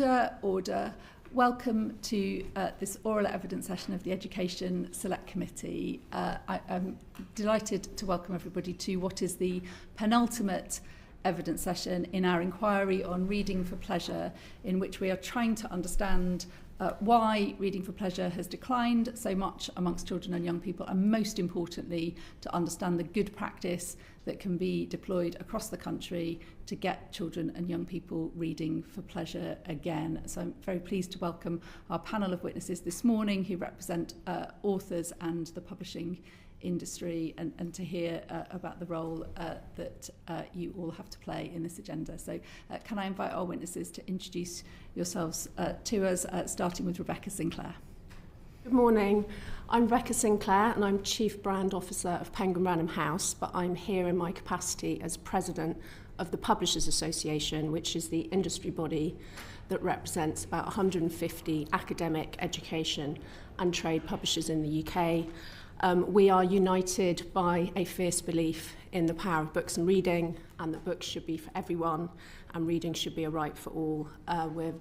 Order. Welcome to this oral evidence session of the Education Select Committee. I'm delighted to welcome everybody to what is the penultimate evidence session in our inquiry on reading for pleasure, in which we are trying to understand why reading for pleasure has declined so much amongst children and young people, and most importantly, to understand the good practice that can be deployed across the country to get children and young people reading for pleasure again. So I'm very pleased to welcome our panel of witnesses this morning who represent authors and the publishing industry, and to hear about the role that you all have to play in this agenda. So can I invite our witnesses to introduce yourselves to us, starting with Rebecca Sinclair. Good morning. I'm Rebecca Sinclair and I'm Chief Brand Officer of Penguin Random House, but I'm here in my capacity as President of the Publishers Association, which is the industry body that represents about 150 academic, education and trade publishers in the UK. We are united by a fierce belief in the power of books and reading, and that books should be for everyone and reading should be a right for all. We're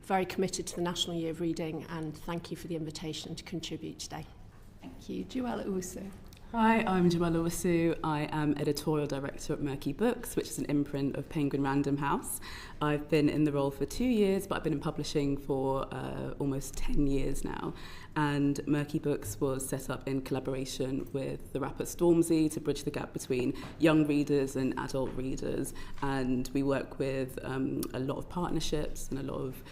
very committed to the National Year of Reading, and thank you for the invitation to contribute today. Thank you. Joelle Owusu. Hi, I'm Joelle Owusu. I am Editorial Director at Merky Books, which is an imprint of Penguin Random House. I've been in the role for 2 years, but I've been in publishing for almost 10 years now. And Merky Books was set up in collaboration with the rapper Stormzy to bridge the gap between young readers and adult readers. And we work with a lot of partnerships and a lot of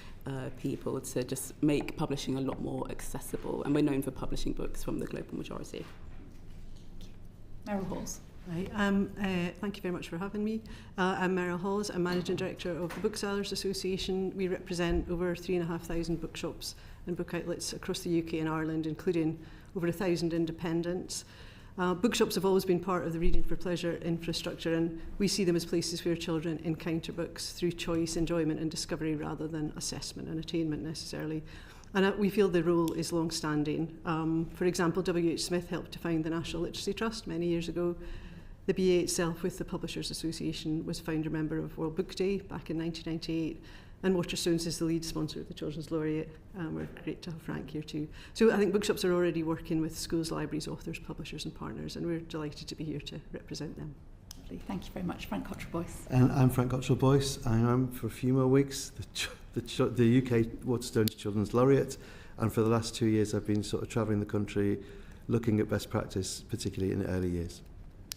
people to just make publishing a lot more accessible. And we're known for publishing books from the global majority. Meryl Halls. Hi, thank you very much for having me. I'm Meryl Halls. I'm Managing Director of the Booksellers Association. We represent over 3,500 bookshops and book outlets across the UK and Ireland, including over 1,000 independents. Bookshops have always been part of the Reading for Pleasure infrastructure, and we see them as places where children encounter books through choice, enjoyment and discovery rather than assessment and attainment necessarily. And we feel the role is long-standing. For example, W.H. Smith helped to found the National Literacy Trust many years ago. The BA itself, with the Publishers Association, was founder member of World Book Day back in 1998. And Waterstones is the lead sponsor of the Children's Laureate. We're great to have Frank here too. So I think bookshops are already working with schools, libraries, authors, publishers and partners, and we're delighted to be here to represent them. Lovely. Thank you very much. Frank Cottrell-Boyce. And I'm Frank Cottrell-Boyce. I am, for a few more weeks, the UK Waterstones Children's Laureate, and for the last 2 years I've been sort of travelling the country looking at best practice, particularly in early years.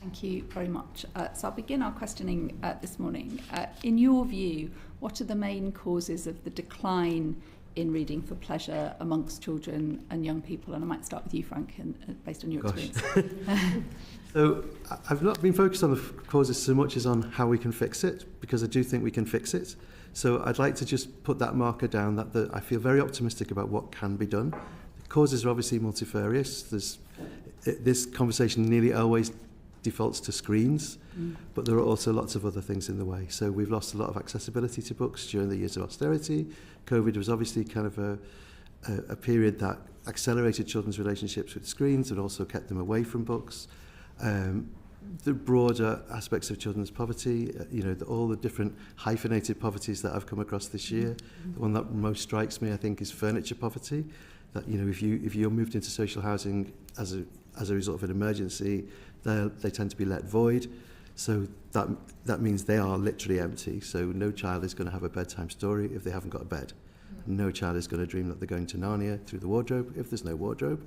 Thank you very much. So I'll begin our questioning this morning. In your view, what are the main causes of the decline in reading for pleasure amongst children and young people? And I might start with you, Frank, and based on your experience. So I've not been focused on the causes so much as on how we can fix it, because I do think we can fix it. So I'd like to just put that marker down that I feel very optimistic about what can be done. The causes are obviously multifarious. This conversation nearly always defaults to screens, but there are also lots of other things in the way. So we've lost a lot of accessibility to books during the years of austerity. COVID was obviously kind of a period that accelerated children's relationships with screens and also kept them away from books. The broader aspects of children's poverty, all the different hyphenated poverties that I've come across this year. The one that most strikes me, I think, is furniture poverty. That if you're moved into social housing as a result of an emergency, they tend to be let void. So that means they are literally empty. So no child is going to have a bedtime story if they haven't got a bed. No child is going to dream that they're going to Narnia through the wardrobe if there's no wardrobe.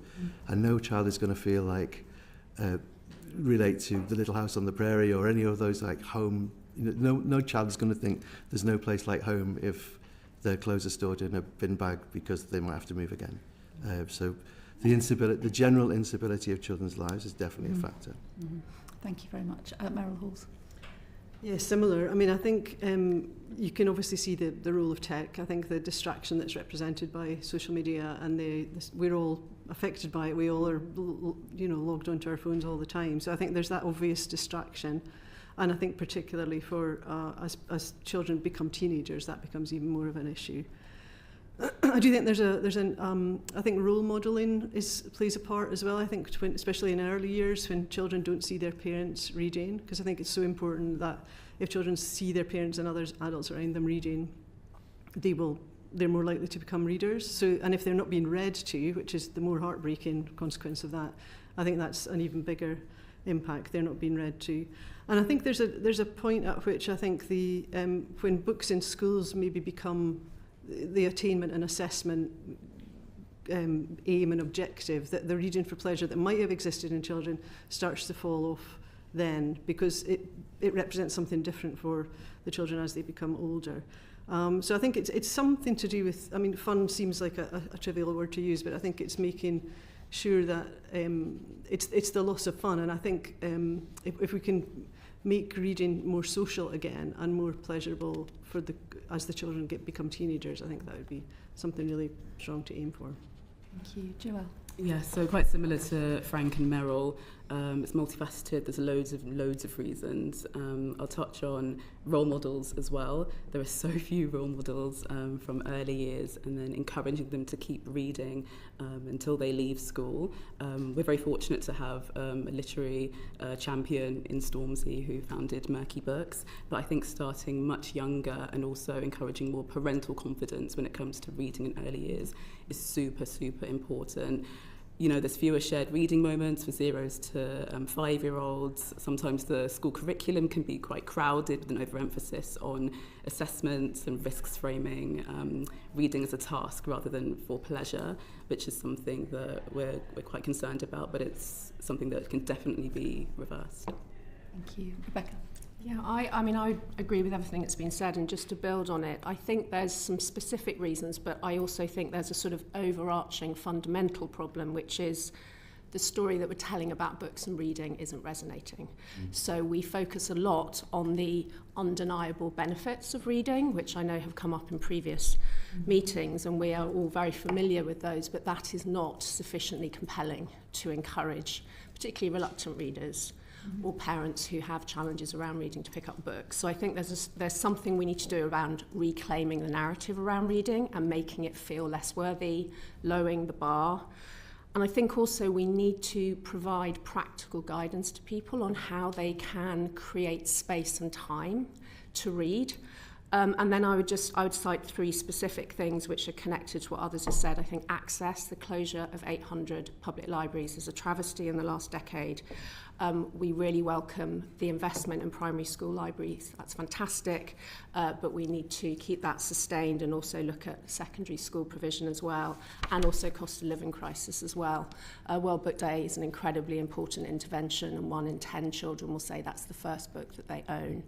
And no child is going to feel like relate to the Little House on the Prairie or any of those like home. No child is going to think there's no place like home if their clothes are stored in a bin bag because they might have to move again. So the general instability of children's lives is definitely a factor. Thank you very much. Meryl Halls. Yeah, similar. I mean, I think you can obviously see the role of tech. I think the distraction that's represented by social media, and we're all affected by it. We all are, logged onto our phones all the time. So I think there's that obvious distraction. And I think particularly for as children become teenagers, that becomes even more of an issue. I do think I think role modelling plays a part as well. I think especially in early years when children don't see their parents reading, because I think it's so important that if children see their parents and others adults around them reading, they will they're more likely to become readers. So, and if they're not being read to, which is the more heartbreaking consequence of that, I think that's an even bigger impact. They're not being read to. And I think there's a point at which I think the when books in schools maybe become the attainment and assessment aim and objective, that the reading for pleasure that might have existed in children starts to fall off then, because it represents something different for the children as they become older. So I think it's something to do with, I mean, fun seems like a trivial word to use, but I think it's making sure that it's the loss of fun. And I think if we can make reading more social again and more pleasurable for as the children become teenagers, I think that would be something really strong to aim for. Thank you. Joelle? Yeah, so quite similar to Frank and Meryl. It's multifaceted. There's loads of reasons. I'll touch on role models as well. There are so few role models from early years, and then encouraging them to keep reading until they leave school. We're very fortunate to have a literary champion in Stormzy who founded Merky Books, but I think starting much younger and also encouraging more parental confidence when it comes to reading in early years is super, super important. You know, there's fewer shared reading moments for 0s to 5-year-olds. Sometimes the school curriculum can be quite crowded with an overemphasis on assessments and risks framing, reading as a task rather than for pleasure, which is something that we're quite concerned about, but it's something that can definitely be reversed. Thank you. Rebecca? Yeah, I mean, I agree with everything that's been said, and just to build on it, I think there's some specific reasons, but I also think there's a sort of overarching fundamental problem, which is the story that we're telling about books and reading isn't resonating. So we focus a lot on the undeniable benefits of reading, which I know have come up in previous meetings, and we are all very familiar with those, but that is not sufficiently compelling to encourage particularly reluctant readers or parents who have challenges around reading to pick up books. So I think there's something we need to do around reclaiming the narrative around reading and making it feel less worthy, lowering the bar. And I think also we need to provide practical guidance to people on how they can create space and time to read. And then I would cite 3 specific things which are connected to what others have said. I think access, the closure of 800 public libraries is a travesty in the last decade. We really welcome the investment in primary school libraries. That's fantastic, but we need to keep that sustained and also look at secondary school provision as well, and also cost of living crisis as well. World Book Day is an incredibly important intervention, and 1 in 10 children will say that's the first book that they own.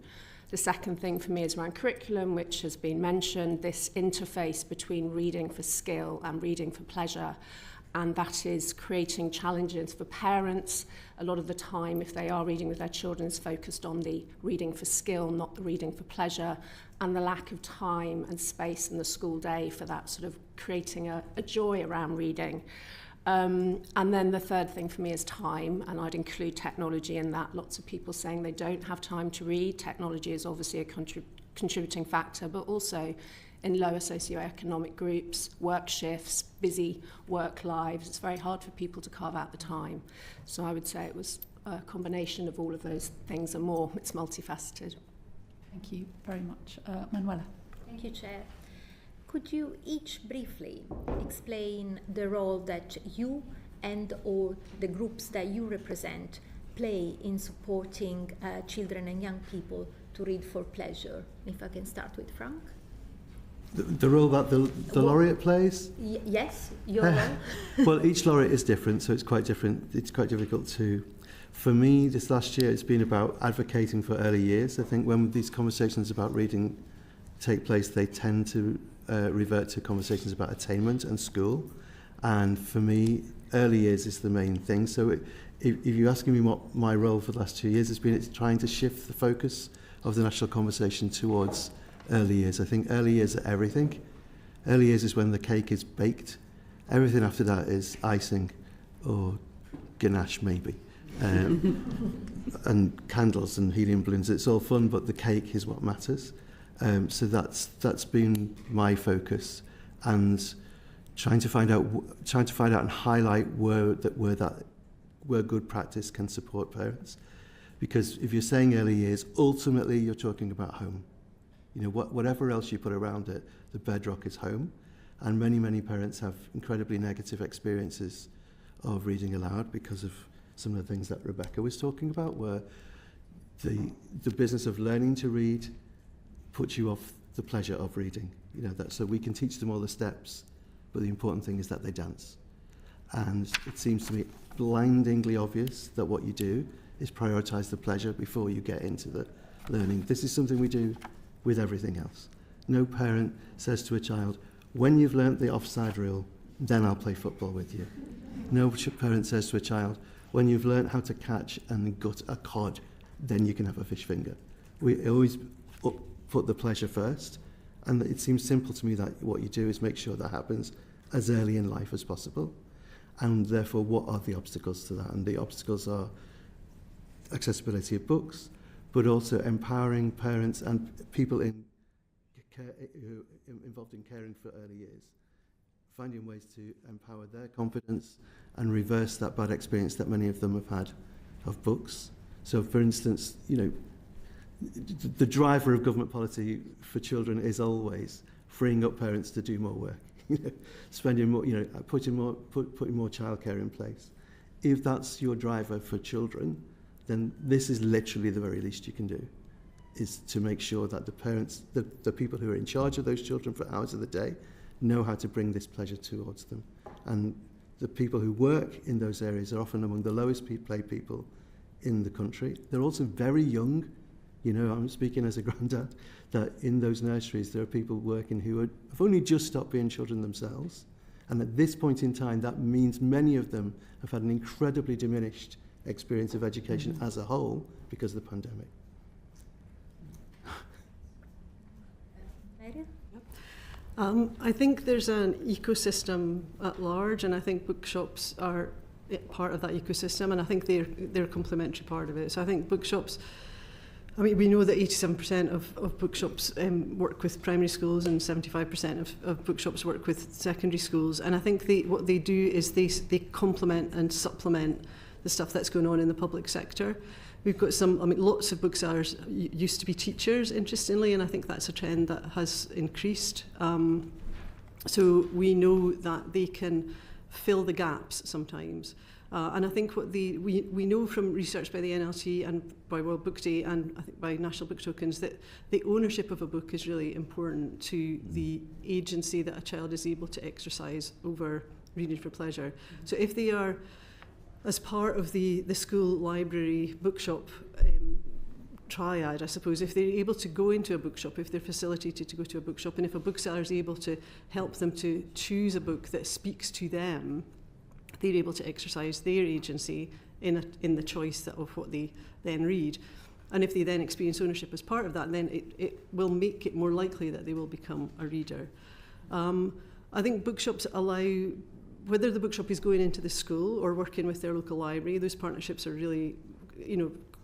The second thing for me is around curriculum, which has been mentioned, this interface between reading for skill and reading for pleasure. And that is creating challenges for parents. A lot of the time, if they are reading with their children, is focused on the reading for skill, not the reading for pleasure, and the lack of time and space in the school day for that sort of creating a joy around reading. And then the third thing for me is time, and I'd include technology in that. Lots of people saying they don't have time to read. Technology is obviously a contributing factor, but also in lower socioeconomic groups, work shifts, busy work lives, it's very hard for people to carve out the time. So I would say it was a combination of all of those things and more. It's multifaceted. Thank you very much. Manuela? Thank you, Chair. Could you each briefly explain the role that you and or the groups that you represent play in supporting children and young people to read for pleasure? If I can start with Frank. The role that the Laureate plays? Yes, your role. Well, each Laureate is different, so it's quite different. It's quite difficult to... For me, this last year, it's been about advocating for early years. I think when these conversations about reading take place, they tend to revert to conversations about attainment and school. And for me, early years is the main thing. So if you're asking me what my role for the last 2 years has been, it's trying to shift the focus of the national conversation towards early years. I think early years are everything. Early years is when the cake is baked. Everything after that is icing or ganache maybe. And candles and helium balloons. It's all fun, but the cake is what matters. So that's been my focus, and trying to find out and highlight where good practice can support parents. Because if you're saying early years, ultimately you're talking about home. You know, whatever else you put around it, the bedrock is home. And many parents have incredibly negative experiences of reading aloud because of some of the things that Rebecca was talking about, where the business of learning to read puts you off the pleasure of reading. So we can teach them all the steps, but the important thing is that they dance. And it seems to me blindingly obvious that what you do is prioritize the pleasure before you get into the learning. This is something we do with everything else. No parent says to a child, when you've learnt the offside rule, then I'll play football with you. No parent says to a child, when you've learnt how to catch and gut a cod, then you can have a fish finger. We always put the pleasure first, and it seems simple to me that what you do is make sure that happens as early in life as possible. And therefore, what are the obstacles to that? And the obstacles are accessibility of books, but also empowering parents and people in care, who are involved in caring for early years, finding ways to empower their confidence and reverse that bad experience that many of them have had of books. So, for instance, the driver of government policy for children is always freeing up parents to do more work, spending more, putting more childcare in place. If that's your driver for children, then this is literally the very least you can do, is to make sure that the parents, the people who are in charge of those children for hours of the day, know how to bring this pleasure towards them. And the people who work in those areas are often among the lowest paid people in the country. They're also very young. I'm speaking as a granddad, that in those nurseries there are people working who have only just stopped being children themselves. And at this point in time, that means many of them have had an incredibly diminished experience of education as a whole because of the pandemic. I think there's an ecosystem at large, and I think bookshops are part of that ecosystem, and I think they're a complementary part of it. So I think bookshops, we know that 87% of bookshops work with primary schools and 75% of bookshops work with secondary schools, and I think what they do is they complement and supplement the stuff that's going on in the public sector. We've got lots of booksellers used to be teachers, interestingly, and I think that's a trend that has increased. So we know that they can fill the gaps sometimes. And I think what we know from research by the NLT and by World Book Day and I think by National Book Tokens that the ownership of a book is really important to the agency that a child is able to exercise over reading for pleasure. So if they are, as part of the school library bookshop triad, I suppose, if they're able to go into a bookshop, if they're facilitated to go to a bookshop, and if a bookseller is able to help them to choose a book that speaks to them, they're able to exercise their agency in the choice of what they then read. And if they then experience ownership as part of that, then it will make it more likely that they will become a reader. I think bookshops allow, whether the bookshop is going into the school or working with their local library, those partnerships are really,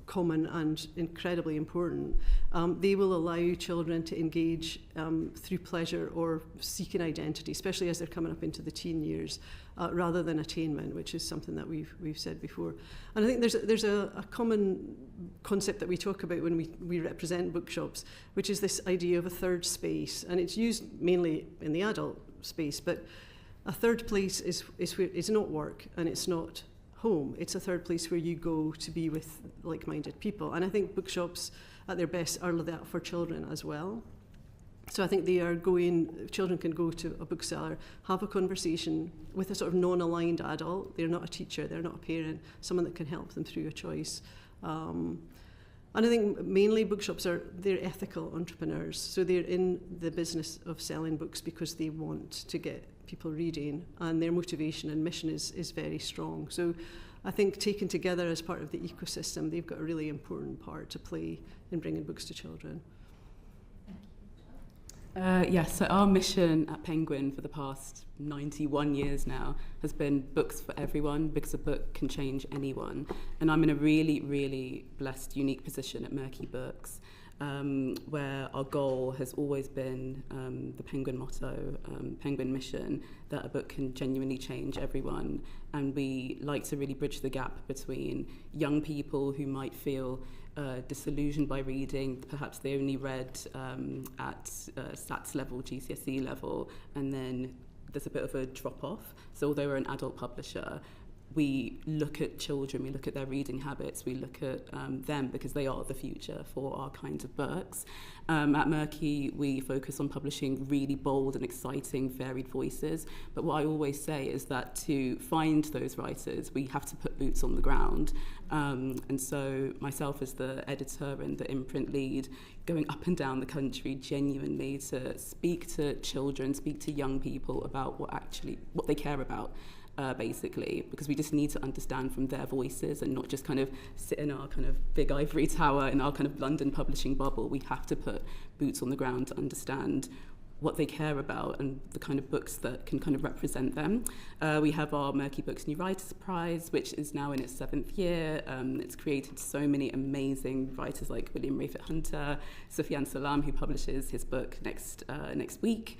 common and incredibly important. They will allow children to engage through pleasure or seeking identity, especially as they're coming up into the teen years, rather than attainment, which is something that we've said before. And I think there's a common concept that we talk about when we represent bookshops, which is this idea of a third space, and it's used mainly in the adult space, but a third place is where it's not work and it's not home. It's a third place where you go to be with like-minded people. And I think bookshops at their best are that for children as well. So I think children can go to a bookseller, have a conversation with a sort of non-aligned adult. They're not a teacher, they're not a parent, someone that can help them through a choice. And I think mainly bookshops they're ethical entrepreneurs. So they're in the business of selling books because they want to get people reading, and their motivation and mission is very strong. So I think taken together as part of the ecosystem, they've got a really important part to play in bringing books to children. Yes, so our mission at Penguin for the past 91 years now has been books for everyone, because a book can change anyone. And I'm in a really, really blessed, unique position at Merky Books, where our goal has always been the Penguin motto, Penguin mission, that a book can genuinely change everyone. And we like to really bridge the gap between young people who might feel disillusioned by reading. Perhaps they only read at SATs level, GCSE level, and then there's a bit of a drop-off. So although we're an adult publisher, we look at children, we look at their reading habits, we look at them because they are the future for our kinds of books. At Merky, we focus on publishing really bold and exciting, varied voices. But what I always say is that to find those writers, we have to put boots on the ground. And so myself as the editor and the imprint lead, going up and down the country genuinely to speak to children, speak to young people about what they care about. Basically, because we just need to understand from their voices and not just kind of sit in our kind of big ivory tower in our kind of London publishing bubble. We have to put boots on the ground to understand what they care about and the kind of books that can kind of represent them. We have our Merky Books New Writers Prize, which is now in its 7th year. It's created so many amazing writers like William Rayford Hunter, Sufyan Salam, who publishes his book next week,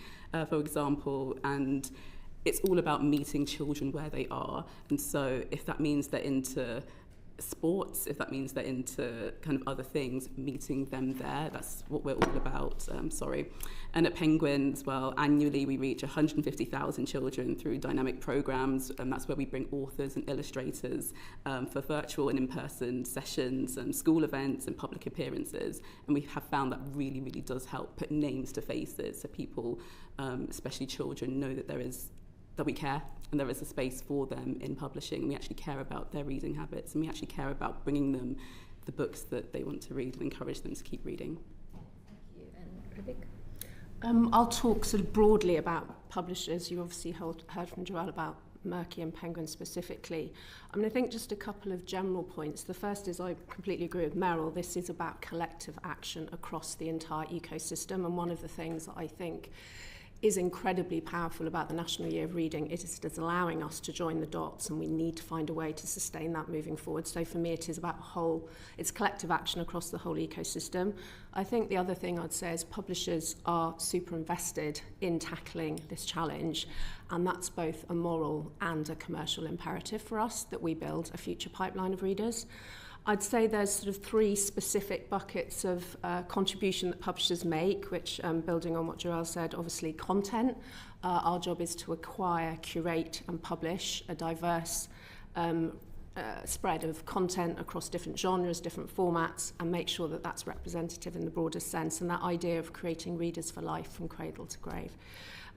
for example, and it's all about meeting children where they are. And so if that means they're into sports, if that means they're into kind of other things, meeting them there, that's what we're all about, And at Penguin as well, annually we reach 150,000 children through dynamic programs, and that's where we bring authors and illustrators for virtual and in-person sessions and school events and public appearances. And we have found that really, really does help put names to faces so people, especially children, know that that we care and there is a space for them in publishing. We actually care about their reading habits and we actually care about bringing them the books that they want to read and encourage them to keep reading. Thank you. And Rebecca? I'll talk sort of broadly about publishers. You obviously heard from Joelle about Merky and Penguin specifically. I mean, I think just a couple of general points. The first is I completely agree with Meryl. This is about collective action across the entire ecosystem, and one of the things that I think is incredibly powerful about the National Year of Reading. It is allowing us to join the dots, and we need to find a way to sustain that moving forward. So for me, it is about it's collective action across the whole ecosystem. I think the other thing I'd say is publishers are super invested in tackling this challenge, and that's both a moral and a commercial imperative for us that we build a future pipeline of readers. I'd say there's sort of 3 specific buckets of contribution that publishers make, which, building on what Joelle said, obviously content. Our job is to acquire, curate and publish a diverse spread of content across different genres, different formats, and make sure that that's representative in the broadest sense, and that idea of creating readers for life from cradle to grave.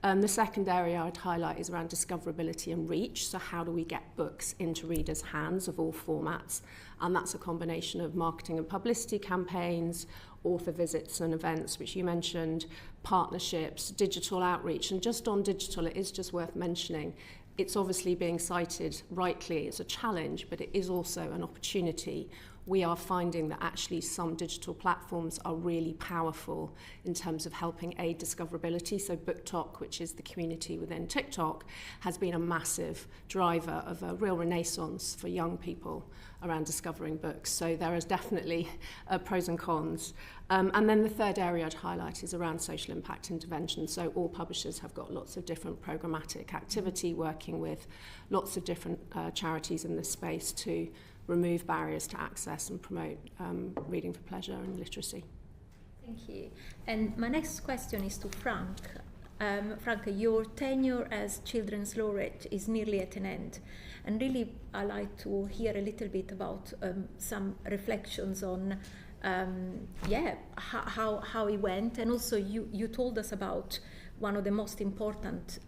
The second area I'd highlight is around discoverability and reach. So how do we get books into readers' hands of all formats? And that's a combination of marketing and publicity campaigns, author visits and events, which you mentioned, partnerships, digital outreach. And just on digital, it is just worth mentioning, it's obviously being cited rightly as a challenge, but it is also an opportunity. We are finding that actually some digital platforms are really powerful in terms of helping aid discoverability. So BookTok, which is the community within TikTok, has been a massive driver of a real renaissance for young people around discovering books. So there is definitely pros and cons. And then the third area I'd highlight is around social impact intervention. So all publishers have got lots of different programmatic activity, working with lots of different charities in this space to remove barriers to access and promote reading for pleasure and literacy. Thank you. And my next question is to Frank. Frank, your tenure as Children's Laureate is nearly at an end. And really, I'd like to hear a little bit about some reflections on how it went. And also, you told us about one of the most important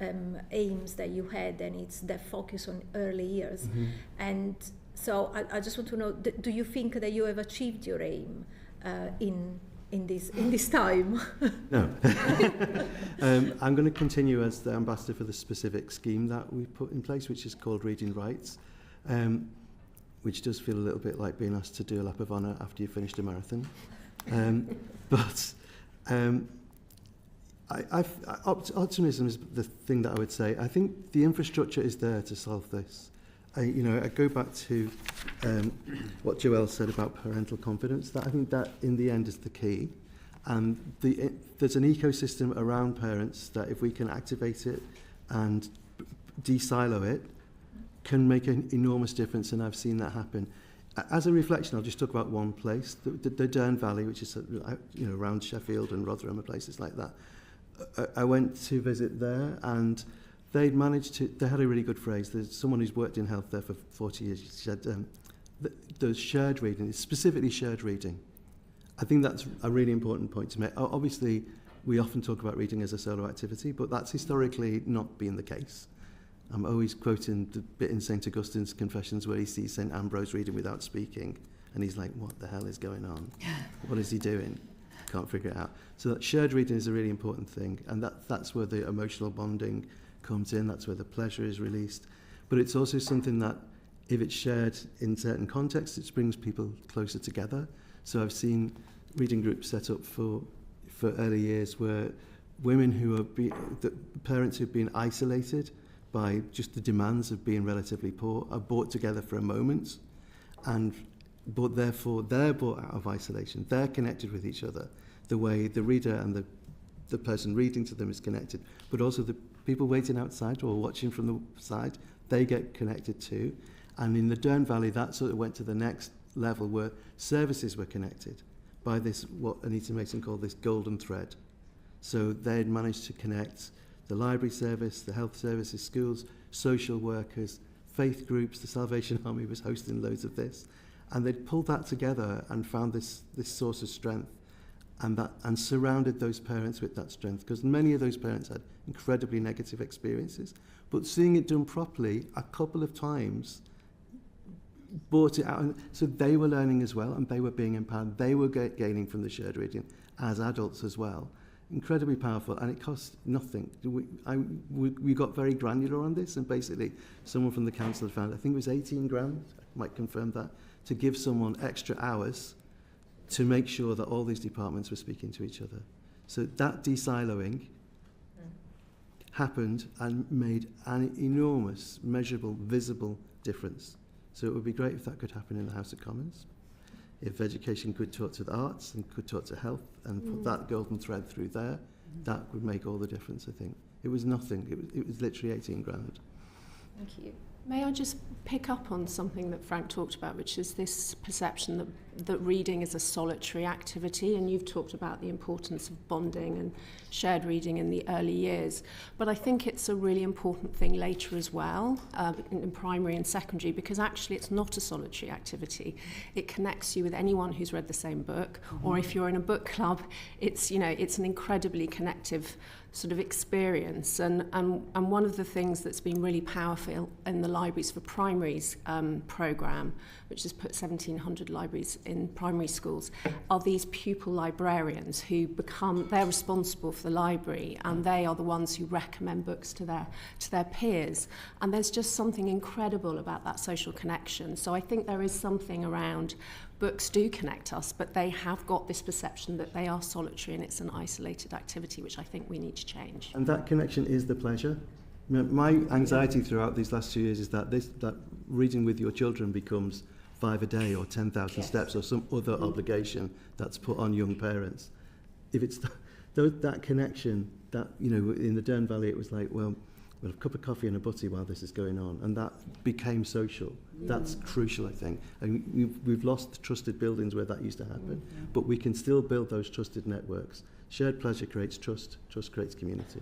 aims that you had, and it's the focus on early years. Mm-hmm. And so I just want to know, do you think that you have achieved your aim in this time? No. I'm going to continue as the ambassador for the specific scheme that we put in place, which is called Reading Rights, which does feel a little bit like being asked to do a lap of honour after you've finished a marathon. Optimism is the thing that I would say. I think the infrastructure is there to solve this. I go back to what Joelle said about parental confidence. That I think that in the end is the key, and there's an ecosystem around parents that if we can activate it and de-silo it, can make an enormous difference. And I've seen that happen. As a reflection, I'll just talk about one place, the Dearne Valley, which is around Sheffield and Rotherham and places like that. I went to visit there, and they had a really good phrase. There's someone who's worked in health there for 40 years. She said, the shared reading, specifically shared reading. I think that's a really important point to make. Obviously, we often talk about reading as a solo activity, but that's historically not been the case. I'm always quoting the bit in St. Augustine's Confessions where he sees St. Ambrose reading without speaking, and he's like, what the hell is going on? What is he doing? Can't figure it out. So that shared reading is a really important thing, and that's where the emotional bonding comes in, that's where the pleasure is released. But it's also something that, if it's shared in certain contexts, it brings people closer together. So I've seen reading groups set up for early years where women who are parents who've been isolated by just the demands of being relatively poor are brought together for a moment, but therefore they're brought out of isolation. They're connected with each other the way the reader and the person reading to them is connected, but also the people waiting outside or watching from the side, they get connected too. And in the Dearne Valley, that sort of went to the next level where services were connected by this, what Anita Mason called this golden thread. So they'd managed to connect the library service, the health services, schools, social workers, faith groups. The Salvation Army was hosting loads of this. And they'd pulled that together and found this source of strength and surrounded those parents with that strength, because many of those parents had incredibly negative experiences. But seeing it done properly a couple of times brought it out. And so they were learning as well, and they were being empowered. They were gaining from the shared reading as adults as well. Incredibly powerful, and it cost nothing. We got very granular on this, and basically someone from the council had found, I think it was 18 grand, I might confirm that, to give someone extra hours to make sure that all these departments were speaking to each other. So that de-siloing happened and made an enormous, measurable, visible difference. So it would be great if that could happen in the House of Commons. If education could talk to the arts and could talk to health and put that golden thread through there, that would make all the difference, I think. It was nothing. It was literally 18 grand. Thank you. May I just pick up on something that Frank talked about, which is this perception that reading is a solitary activity, and you've talked about the importance of bonding and shared reading in the early years. But I think it's a really important thing later as well, in primary and secondary, because actually it's not a solitary activity. It connects you with anyone who's read the same book, or if you're in a book club, it's an incredibly connective sort of experience. And one of the things that's been really powerful in the Libraries for Primaries programme, which has put 1,700 libraries in primary schools, are these pupil librarians who they're responsible for the library, and they are the ones who recommend books to their peers. And there's just something incredible about that social connection. So I think there is something around books do connect us, but they have got this perception that they are solitary and it's an isolated activity, which I think we need to change. And that connection is the pleasure. My anxiety throughout these last 2 years is that reading with your children becomes 5 a day or 10,000 steps or some other obligation that's put on young parents. If it's that connection, that, in the Dearne Valley it was like, well, a cup of coffee and a butty while this is going on, and that became social. That's crucial, I think. And we've lost the trusted buildings where that used to happen, but we can still build those trusted networks. Shared pleasure creates trust, trust creates community.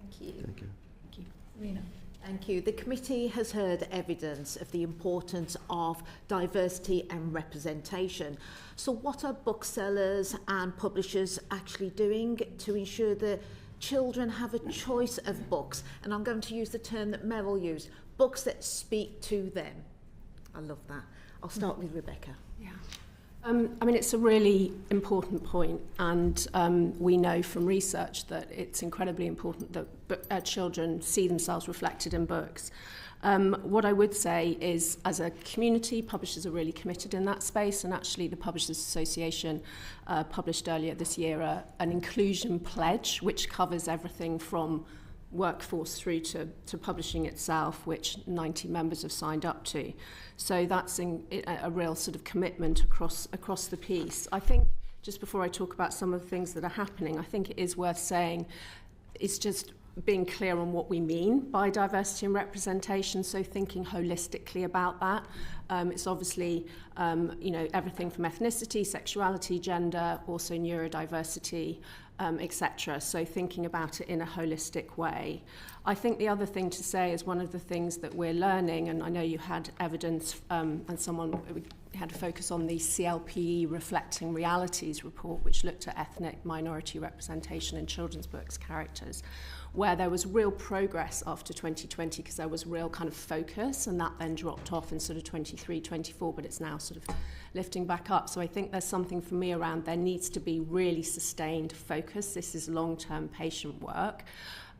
Thank you. Thank you. Thank you. Rena. Thank you. The committee has heard evidence of the importance of diversity and representation. So what are booksellers and publishers actually doing to ensure that children have a choice of books? And I'm going to use the term that Meryl used, books that speak to them. I love that. I'll start with Rebecca. Yeah. It's a really important point, and we know from research that it's incredibly important that children see themselves reflected in books. What I would say is, as a community, publishers are really committed in that space, and actually the Publishers Association published earlier this year an inclusion pledge, which covers everything from workforce through to publishing itself, which 90 members have signed up to. So that's a real sort of commitment across the piece. I think, just before I talk about some of the things that are happening, I think it is worth saying it's just being clear on what we mean by diversity and representation, so thinking holistically about that. It's obviously, everything from ethnicity, sexuality, gender, also neurodiversity, etc. So thinking about it in a holistic way. I think the other thing to say is one of the things that we're learning, and I know you had evidence and someone had a focus on the CLPE Reflecting Realities report, which looked at ethnic minority representation in children's books characters, where there was real progress after 2020 because there was real kind of focus, and that then dropped off in sort of 23, 24, but it's now sort of lifting back up. So I think there's something for me around there needs to be really sustained focus. This is long-term patient work.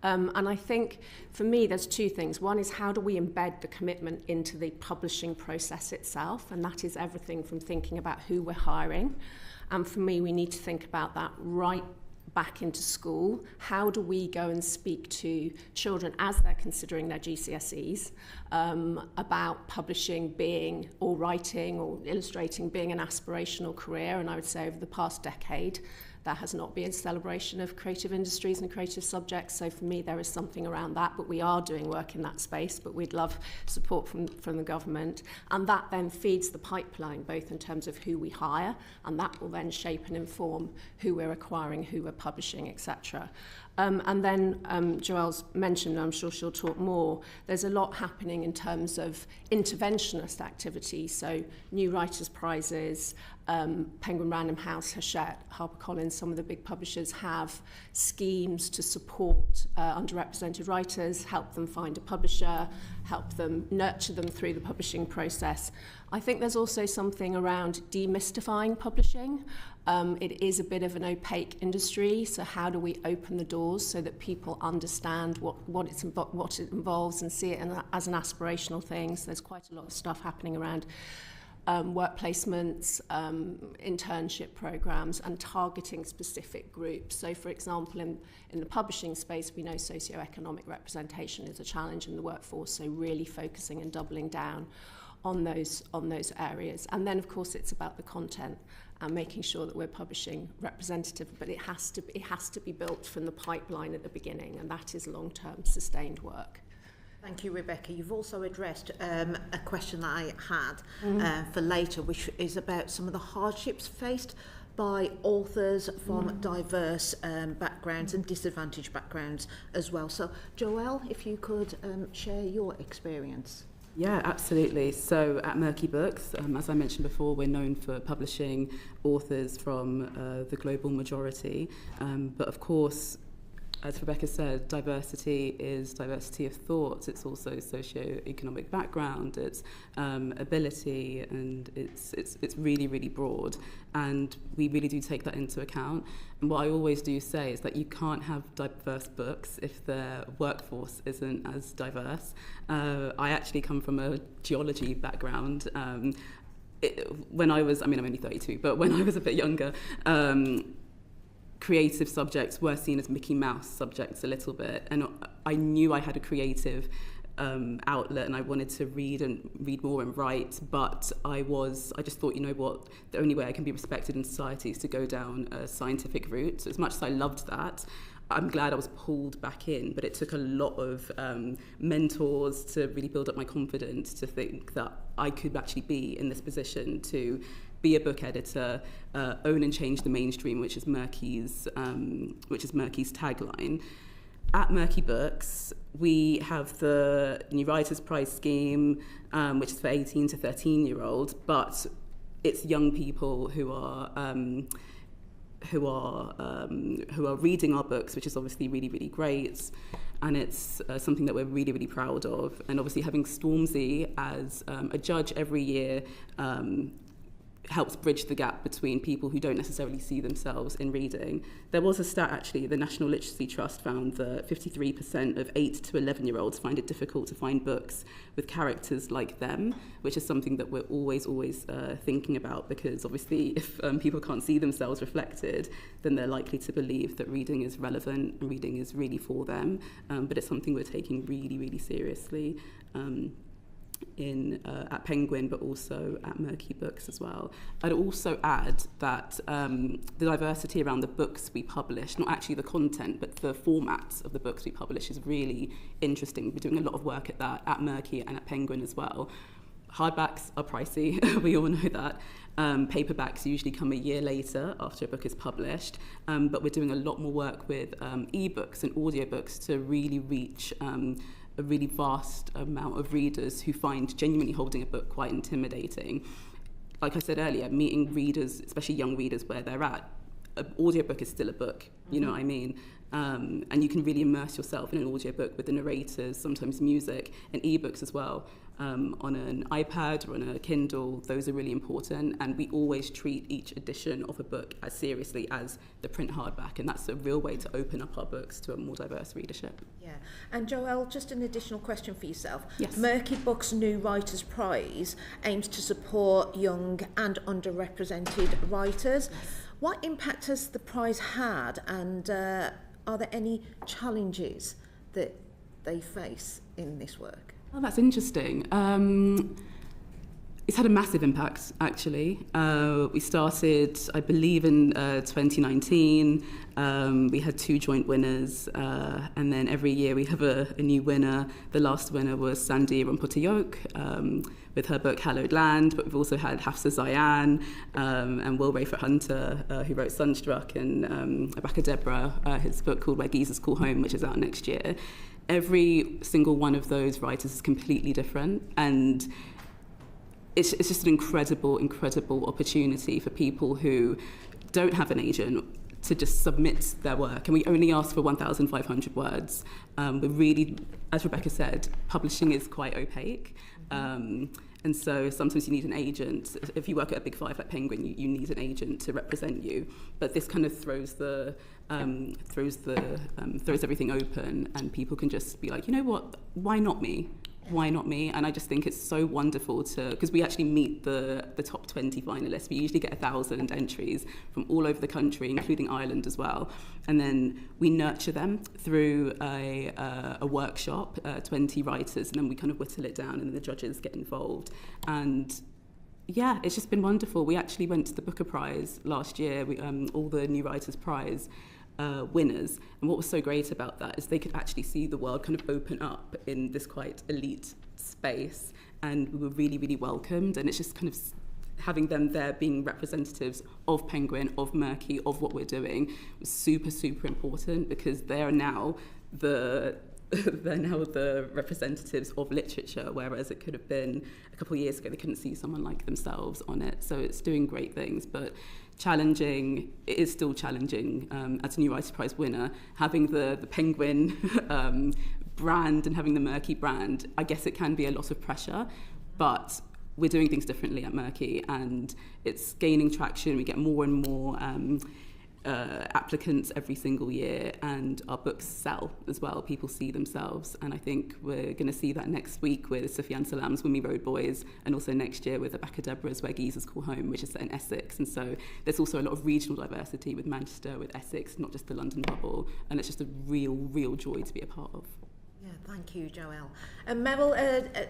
And I think for me there's two things. One is how do we embed the commitment into the publishing process itself, and that is everything from thinking about who we're hiring. And for me we need to think about that right back into school. How do we go and speak to children as they're considering their GCSEs about publishing being, or writing or illustrating being an aspirational career? And I would say over the past decade there has not been a celebration of creative industries and creative subjects. So for me there is something around that, but we are doing work in that space, but we'd love support from the government. And that then feeds the pipeline, both in terms of who we hire, and that will then shape and inform who we're acquiring, who we're publishing, etc. And then Joelle's mentioned, I'm sure she'll talk more, there's a lot happening in terms of interventionist activity, so new writers' prizes, Penguin Random House, Hachette, HarperCollins, some of the big publishers have schemes to support underrepresented writers, help them find a publisher, help them nurture them through the publishing process. I think there's also something around demystifying publishing. It is a bit of an opaque industry, so how do we open the doors so that people understand what it involves and see it as an aspirational thing? So there's quite a lot of stuff happening around work placements, internship programs, and targeting specific groups. So, for example, in the publishing space, we know socioeconomic representation is a challenge in the workforce, so really focusing and doubling down on those areas. And then, of course, it's about the content and making sure that we're publishing representative, but it has to be built from the pipeline at the beginning, and that is long-term sustained work. Thank you, Rebecca. You've also addressed a question that I had for later, which is about some of the hardships faced by authors from diverse backgrounds and disadvantaged backgrounds as well. So, Joelle, if you could share your experience. Yeah, absolutely. So at Merky Books, as I mentioned before, we're known for publishing authors from the global majority. But of course, as Rebecca said, diversity is diversity of thought. It's also socio-economic background, it's ability, and it's really, really broad. And we really do take that into account. And what I always do say is that you can't have diverse books if their workforce isn't as diverse. I actually come from a geology background. When I was, I'm only 32, but when I was a bit younger, creative subjects were seen as Mickey Mouse subjects a little bit, and I knew I had a creative outlet and I wanted to read more and write, but I just thought, you know what, the only way I can be respected in society is to go down a scientific route. So as much as I loved that, I'm glad I was pulled back in, but it took a lot of mentors to really build up my confidence to think that I could actually be in this position to be a book editor, own and change the mainstream, which is Merky's tagline. At Merky Books, we have the New Writers' Prize scheme, which is for 18 to 13-year-olds, but it's young people who are reading our books, which is obviously really, really great. And it's something that we're really, really proud of. And obviously having Stormzy as a judge every year helps bridge the gap between people who don't necessarily see themselves in reading. There was a stat, actually, the National Literacy Trust found that 53% of 8 to 11-year-olds find it difficult to find books with characters like them, which is something that we're always thinking about, because obviously if people can't see themselves reflected, then they're likely to believe that reading is relevant and reading is really for them. But it's something we're taking really, really seriously. at Penguin, but also at Merky Books as well. I'd also add that the diversity around the books we publish, not actually the content, but the formats of the books we publish is really interesting. We're doing a lot of work at that at Merky and at Penguin as well. Hardbacks are pricey, we all know that. Paperbacks usually come a year later after a book is published, but we're doing a lot more work with ebooks and audiobooks to really reach a really vast amount of readers who find genuinely holding a book quite intimidating. Like I said earlier, meeting readers, especially young readers, where they're at, an audiobook is still a book, you know what I mean? And you can really immerse yourself in an audiobook with the narrators, sometimes music, and ebooks as well. On an iPad or on a Kindle, those are really important, and we always treat each edition of a book as seriously as the print hardback, and that's a real way to open up our books to a more diverse readership. Yeah, and Joelle, just an additional question for yourself. Yes. Merky Books' New Writers' Prize aims to support young and underrepresented writers. Yes. What impact has the prize had, and are there any challenges that they face in this work? Oh, that's interesting. It's had a massive impact, actually. We started, I believe, in 2019. We had 2 joint winners, and then every year we have a new winner. The last winner was Sandy Rompoteyoke with her book Hallowed Land, but we've also had Hafsa Zayan and Will Rayford Hunter, who wrote Sunstruck, and Abacadabra, his book called Where Geezers Call Home, which is out next year. Every single one of those writers is completely different, and it's just an incredible opportunity for people who don't have an agent to just submit their work. And we only ask for 1,500 words. We're really, as Rebecca said, publishing is quite opaque. And so sometimes you need an agent. If you work at a big 5 like Penguin, you need an agent to represent you. But this kind of throws everything open, and people can just be like, you know what, why not me? Why not me? And I just think it's so wonderful because we actually meet the top 20 finalists. We usually get 1,000 entries from all over the country, including Ireland as well. And then we nurture them through a workshop, 20 writers, and then we kind of whittle it down, and the judges get involved. And yeah, it's just been wonderful. We actually went to the Booker Prize last year, all the New Writers Prize winners, and what was so great about that is they could actually see the world kind of open up in this quite elite space, and we were really welcomed. And it's just kind of having them there being representatives of Penguin, of Merky, of what we're doing was super important, because they're now the representatives of literature, whereas it could have been a couple of years ago they couldn't see someone like themselves on it. So it's doing great things, but challenging. It is still challenging as a New Writers' Prize winner, having the Penguin brand and having the Merky brand. I guess it can be a lot of pressure, but we're doing things differently at Merky, and it's gaining traction. We get more and more applicants every single year, and our books sell as well. People see themselves, and I think we're going to see that next week with Sufyan Salam's When We Rode Boys, and also next year with Abacadabra's Where Geezers Call Home, which is set in Essex. And so there's also a lot of regional diversity with Manchester, with Essex, not just the London bubble, and it's just a real joy to be a part of. Yeah, thank you, Joelle. And Meryl,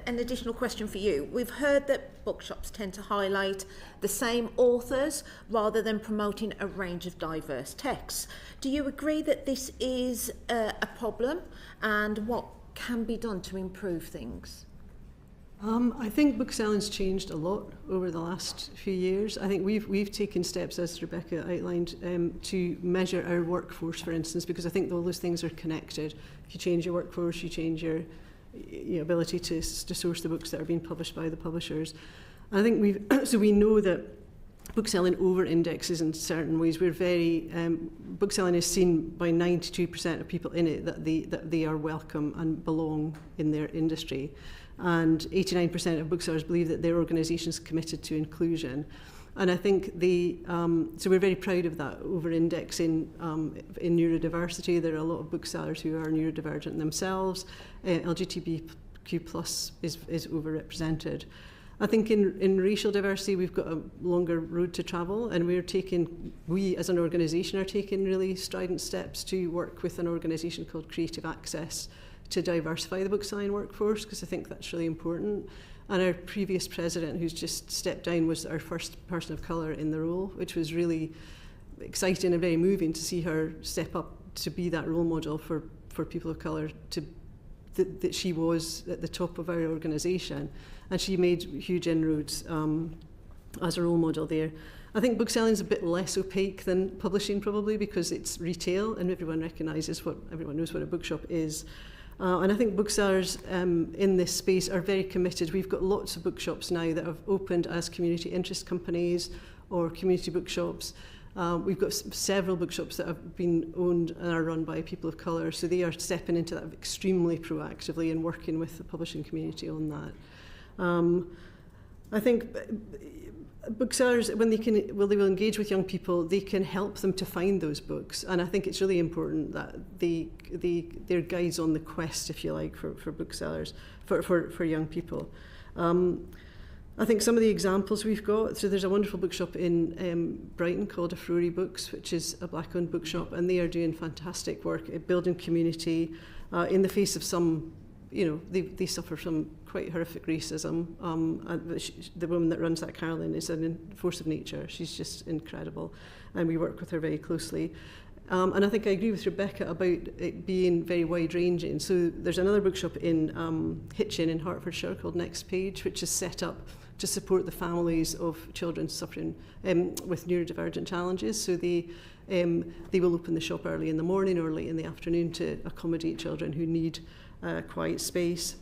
an additional question for you. We've heard that bookshops tend to highlight the same authors rather than promoting a range of diverse texts. Do you agree that this is a problem, and what can be done to improve things? I think bookselling's changed a lot over the last few years. I think we've taken steps, as Rebecca outlined, to measure our workforce, for instance, because I think all those things are connected. If you change your workforce, you change your ability to source the books that are being published by the publishers. I think we know that bookselling over-indexes in certain ways. We're very bookselling is seen by 92% of people in it that they are welcome and belong in their industry. And 89% of booksellers believe that their organisation is committed to inclusion. And I think so we're very proud of that over-indexing in neurodiversity. There are a lot of booksellers who are neurodivergent themselves. LGBTQ+ is overrepresented. I think in racial diversity, we've got a longer road to travel, and we as an organisation are taking really strident steps to work with an organisation called Creative Access to diversify the bookselling workforce, because I think that's really important. And our previous president, who's just stepped down, was our first person of colour in the role, which was really exciting and very moving to see her step up to be that role model for people of colour, that she was at the top of our organisation. And she made huge inroads as a role model there. I think bookselling is a bit less opaque than publishing, probably, because it's retail and everyone knows what a bookshop is. And I think booksellers in this space are very committed. We've got lots of bookshops now that have opened as community interest companies or community bookshops. We've got several bookshops that have been owned and are run by people of colour, so they are stepping into that extremely proactively and working with the publishing community on that. I think booksellers, when they will engage with young people, they can help them to find those books, and I think it's really important that they're guides on the quest, if you like, for booksellers, for young people. I think some of the examples we've got, so there's a wonderful bookshop in Brighton called Afrori Books, which is a black-owned bookshop, and they are doing fantastic work at building community in the face of some, they suffer from quite horrific racism. The woman that runs that, Carolyn, is a force of nature. She's just incredible, and we work with her very closely. And I think I agree with Rebecca about it being very wide-ranging. So there's another bookshop in Hitchin in Hertfordshire called Next Page, which is set up to support the families of children suffering with neurodivergent challenges. So they will open the shop early in the morning or late in the afternoon to accommodate children who need quiet space.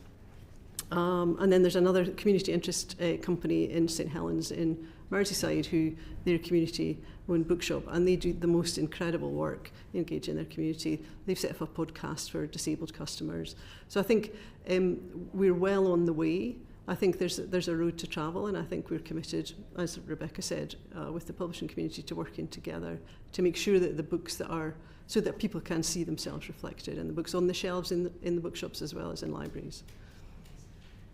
And then there's another community interest company in St Helens in Merseyside, who they're a community-owned bookshop, and they do the most incredible work engaging their community. They've set up a podcast for disabled customers. So I think we're well on the way. I think there's a road to travel, and I think we're committed, as Rebecca said, with the publishing community to working together to make sure that the books that are, so that people can see themselves reflected in the books on the shelves in the bookshops as well as in libraries.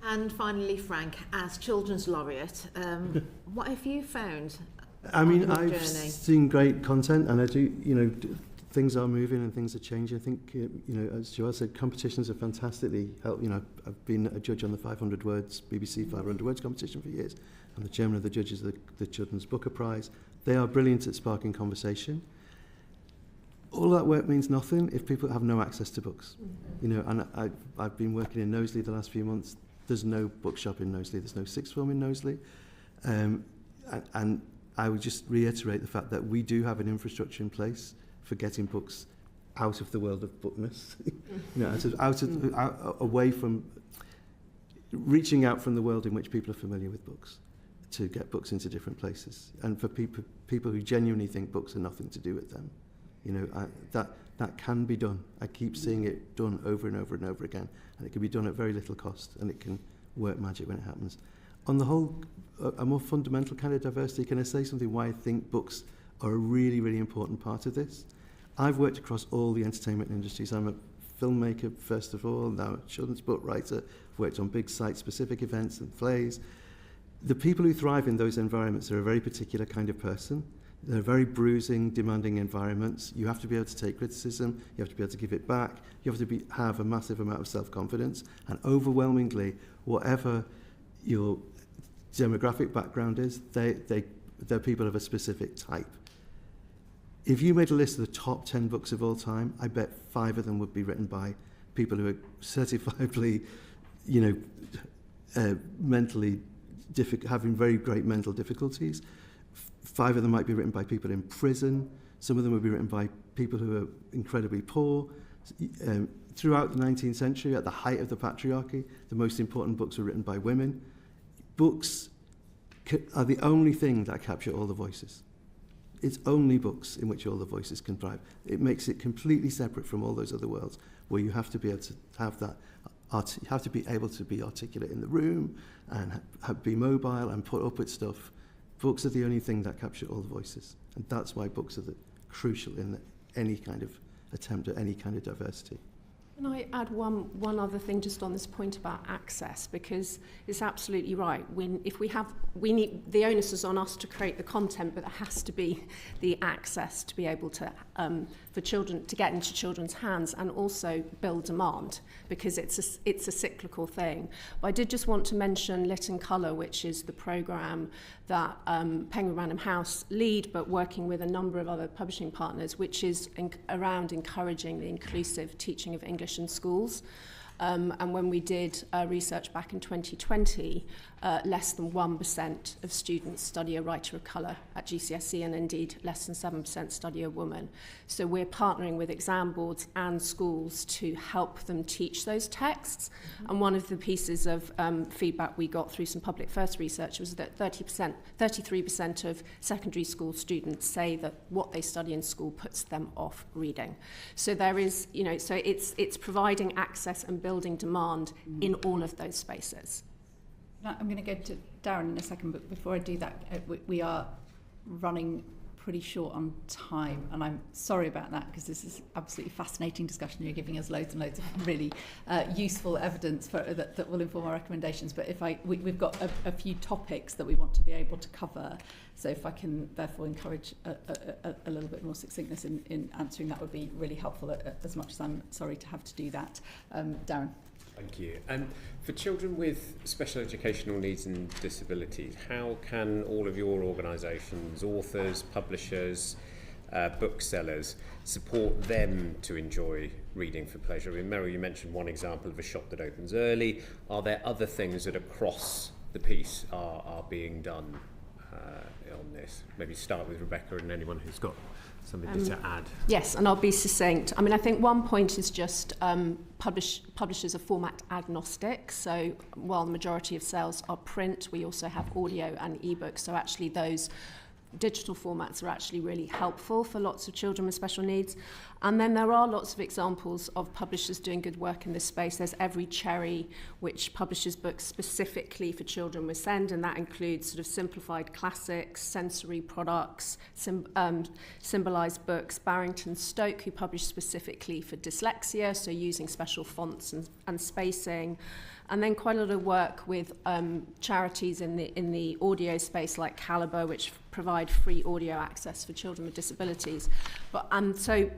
And finally, Frank, as Children's Laureate, what have you found? I mean, on your I've journey? seen great content, and I do, things are moving and things are changing. I think, as Joelle said, competitions are fantastically helped. I've been a judge on the 500 Words, BBC 500 Words competition for years. I'm the chairman of the judges of the Children's Booker Prize. They are brilliant at sparking conversation. All that work means nothing if people have no access to books. And I've been working in Knowsley the last few months. There's no bookshop in Knowsley. There's no sixth form in Knowsley. And I would just reiterate the fact that we do have an infrastructure in place for getting books out of the world of bookness, away from, reaching out from the world in which people are familiar with books to get books into different places. And for people who genuinely think books are nothing to do with them, that can be done. I keep seeing it done over and over and over again, and it can be done at very little cost, and it can work magic when it happens. On the whole, a more fundamental kind of diversity, can I say something why I think books are a really, really important part of this? I've worked across all the entertainment industries. I'm a filmmaker, first of all, now a children's book writer. I've worked on big site-specific events and plays. The people who thrive in those environments are a very particular kind of person. They're very bruising, demanding environments. You have to be able to take criticism. You have to be able to give it back. You have to have a massive amount of self-confidence. And overwhelmingly, whatever your demographic background is, they're people of a specific type. If you made a list of the top 10 books of all time, I bet 5 of them would be written by people who are certifiably, mentally having very great mental difficulties. 5 of them might be written by people in prison. Some of them would be written by people who are incredibly poor. Throughout the 19th century, at the height of the patriarchy, the most important books were written by women. Books are the only thing that capture all the voices. It's only books in which all the voices can thrive. It makes it completely separate from all those other worlds where you have to be able to have that. You have to be able to be articulate in the room and be mobile and put up with stuff. Books are the only thing that capture all the voices, and that's why books are crucial in any kind of attempt at any kind of diversity. Can I add one other thing just on this point about access, because it's absolutely right. We need the onus is on us to create the content, but there has to be the access to be able to for children to get into children's hands, and also build demand, because it's a cyclical thing. But I did just want to mention Lit and Colour, which is the programme that Penguin Random House lead, but working with a number of other publishing partners, which is around encouraging the inclusive teaching of English in schools. And when we did research back in 2020, less than 1% of students study a writer of colour at GCSE, and indeed less than 7% study a woman. So we're partnering with exam boards and schools to help them teach those texts. And one of the pieces of feedback we got through some public first research was that 33% of secondary school students say that what they study in school puts them off reading. So there is, so it's providing access and building demand in all of those spaces. I'm going to go to Darren in a second, but before I do that, we are running pretty short on time, and I'm sorry about that, because this is absolutely fascinating discussion. You're giving us loads and loads of really useful evidence that will inform our recommendations. But we've got a few topics that we want to be able to cover, so if I can therefore encourage a little bit more succinctness in answering, that would be really helpful, as much as I'm sorry to have to do that. Darren. Thank you. For children with special educational needs and disabilities, how can all of your organisations, authors, publishers, booksellers, support them to enjoy reading for pleasure? I mean, Meryl, you mentioned one example of a shop that opens early. Are there other things that across the piece are being done on this? Maybe start with Rebecca and anyone who's got something to add. Yes, and I'll be succinct. I mean, I think one point is just publishers are format agnostic. So while the majority of sales are print, we also have audio and ebooks. So actually those digital formats are actually really helpful for lots of children with special needs. And then there are lots of examples of publishers doing good work in this space. There's Every Cherry, which publishes books specifically for children with SEND, and that includes sort of simplified classics, sensory products, symbolised books. Barrington Stoke, who publish specifically for dyslexia, so using special fonts and spacing. And then quite a lot of work with charities in the audio space, like Calibre, which provide free audio access for children with disabilities. But so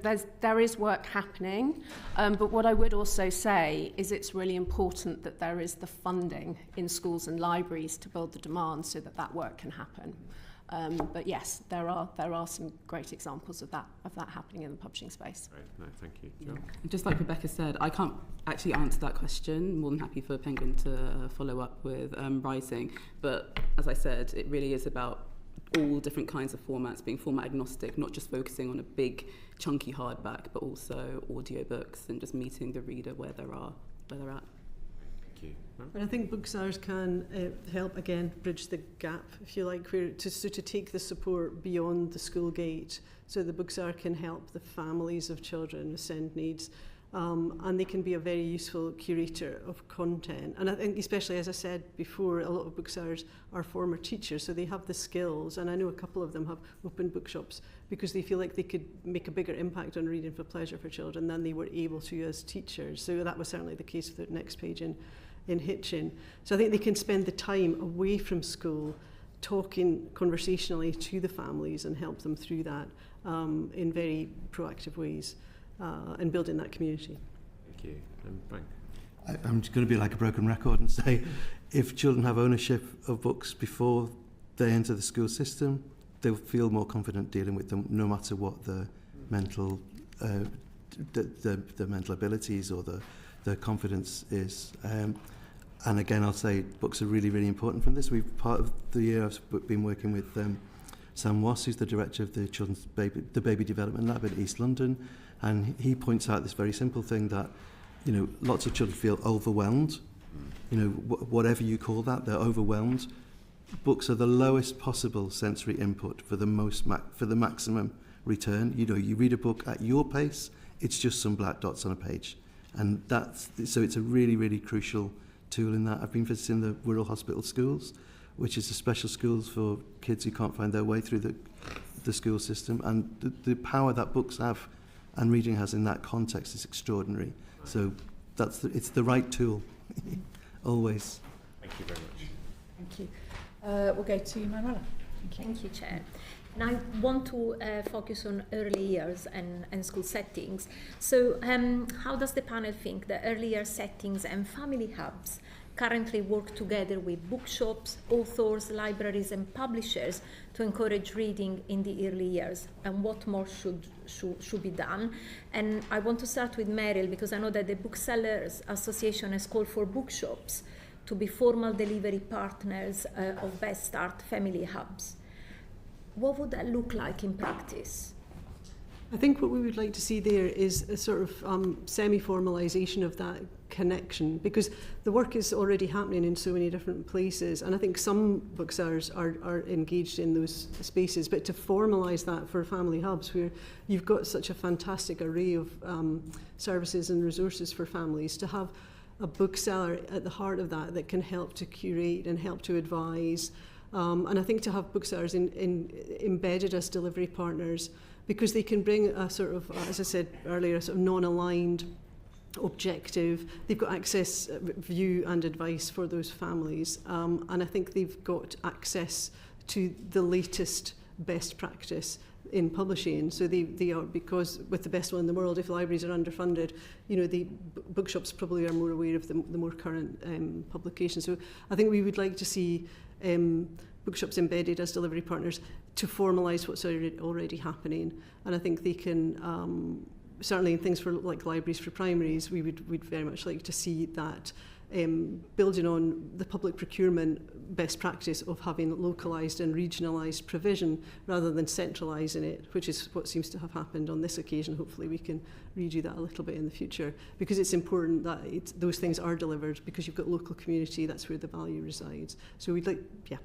there is work happening. But what I would also say is it's really important that there is the funding in schools and libraries to build the demand so that work can happen. But yes, there are some great examples of that happening in the publishing space. Right. No, thank you. Yeah. Just like Rebecca said, I can't actually answer that question. More than happy for Penguin to follow up with writing. But as I said, it really is about all different kinds of formats, being format agnostic, not just focusing on a big chunky hardback, but also audiobooks, and just meeting the reader where they're at. And I think booksellers can help, again, bridge the gap, if you like, to take the support beyond the school gate, so the bookseller can help the families of children with SEND needs, and they can be a very useful curator of content. And I think, especially as I said before, a lot of booksellers are former teachers, so they have the skills, and I know a couple of them have opened bookshops because they feel like they could make a bigger impact on reading for pleasure for children than they were able to as teachers. So that was certainly the case with the next page in Hitchin. So I think they can spend the time away from school talking conversationally to the families and help them through that in very proactive ways and building that community. Thank you. And Frank? I'm just going to be like a broken record and say, if children have ownership of books before they enter the school system, they'll feel more confident dealing with them, no matter what the mental the mental abilities or the confidence is. And again, I'll say books are really, really important from this. Part of the year I've been working with Sam Wass, who's the director of the Children's Baby Development Lab in East London, and he points out this very simple thing that, lots of children feel overwhelmed. Whatever you call that, they're overwhelmed. Books are the lowest possible sensory input for the maximum return. You read a book at your pace, it's just some black dots on a page, and so it's a really, really crucial tool in that. I've been visiting the Wirral Hospital Schools, which is a special schools for kids who can't find their way through the school system, and the power that books have and reading has in that context is extraordinary. So it's the right tool, always. Thank you very much. Thank you. We'll go to Meryl. Thank you, Chair. And I want to focus on early years and school settings. So how does the panel think that early year settings and family hubs currently work together with bookshops, authors, libraries and publishers to encourage reading in the early years, and what more should be done? And I want to start with Meryl, because I know that the Booksellers Association has called for bookshops to be formal delivery partners of Best Start family hubs. What would that look like in practice? I think what we would like to see there is a sort of semi-formalisation of that connection, because the work is already happening in so many different places, and I think some booksellers are engaged in those spaces, but to formalise that for family hubs where you've got such a fantastic array of services and resources for families, to have a bookseller at the heart of that can help to curate and help to advise, and I think to have booksellers embedded as delivery partners, because they can bring a sort of, as I said earlier, a sort of non-aligned objective. They've got access, view and advice for those families, and I think they've got access to the latest best practice in publishing. So they are, because with the best one in the world, if libraries are underfunded, you know, the bookshops probably are more aware of the more current publications. So I think we would like to see bookshops embedded as delivery partners to formalise what's already happening. And I think they can, certainly in things for like libraries for primaries, we'd very much like to see that building on the public procurement best practice of having localised and regionalised provision rather than centralising it, which is what seems to have happened on this occasion. Hopefully we can redo that a little bit in the future, because it's important that those things are delivered, because you've got local community, that's where the value resides. So we'd like, yeah.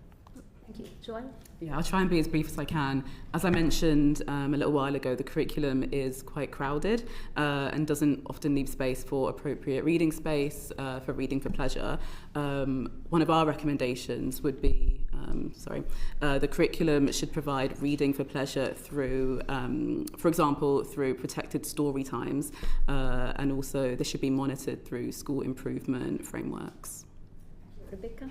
Thank you. Joelle? Yeah, I'll try and be as brief as I can. As I mentioned a little while ago, the curriculum is quite crowded and doesn't often leave space for appropriate reading space, for reading for pleasure. One of our recommendations would be, the curriculum should provide reading for pleasure through, for example, through protected story times, and also this should be monitored through school improvement frameworks. Rebecca?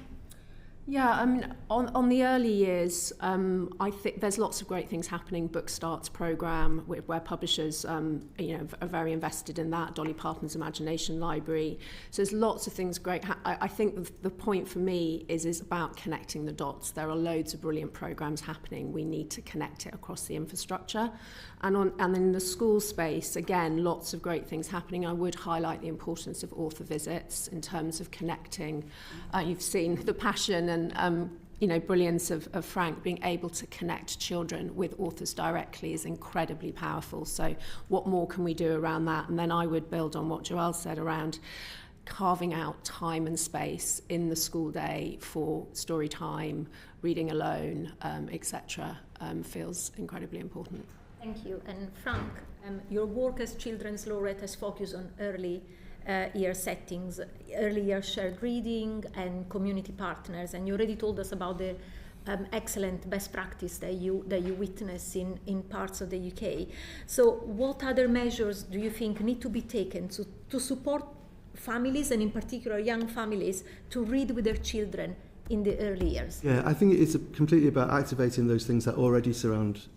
Yeah, I mean, on the early years, I think there's lots of great things happening. Book Starts programme, where publishers, are very invested in that. Dolly Parton's Imagination Library. So there's lots of things great. I think the point for me is about connecting the dots. There are loads of brilliant programmes happening. We need to connect it across the infrastructure. And in the school space, again, lots of great things happening. I would highlight the importance of author visits in terms of connecting. You've seen the passion and brilliance of Frank being able to connect children with authors directly is incredibly powerful. So what more can we do around that? And then I would build on what Joelle said around carving out time and space in the school day for story time, reading alone, etc. Feels incredibly important. Thank you. And Frank, your work as Children's Laureate has focused on early year settings, early year shared reading and community partners, and you already told us about the excellent best practice that you witness in parts of the UK. So what other measures do you think need to be taken to support families, and in particular young families, to read with their children in the early years? Yeah, I think it's completely about activating those things that already surround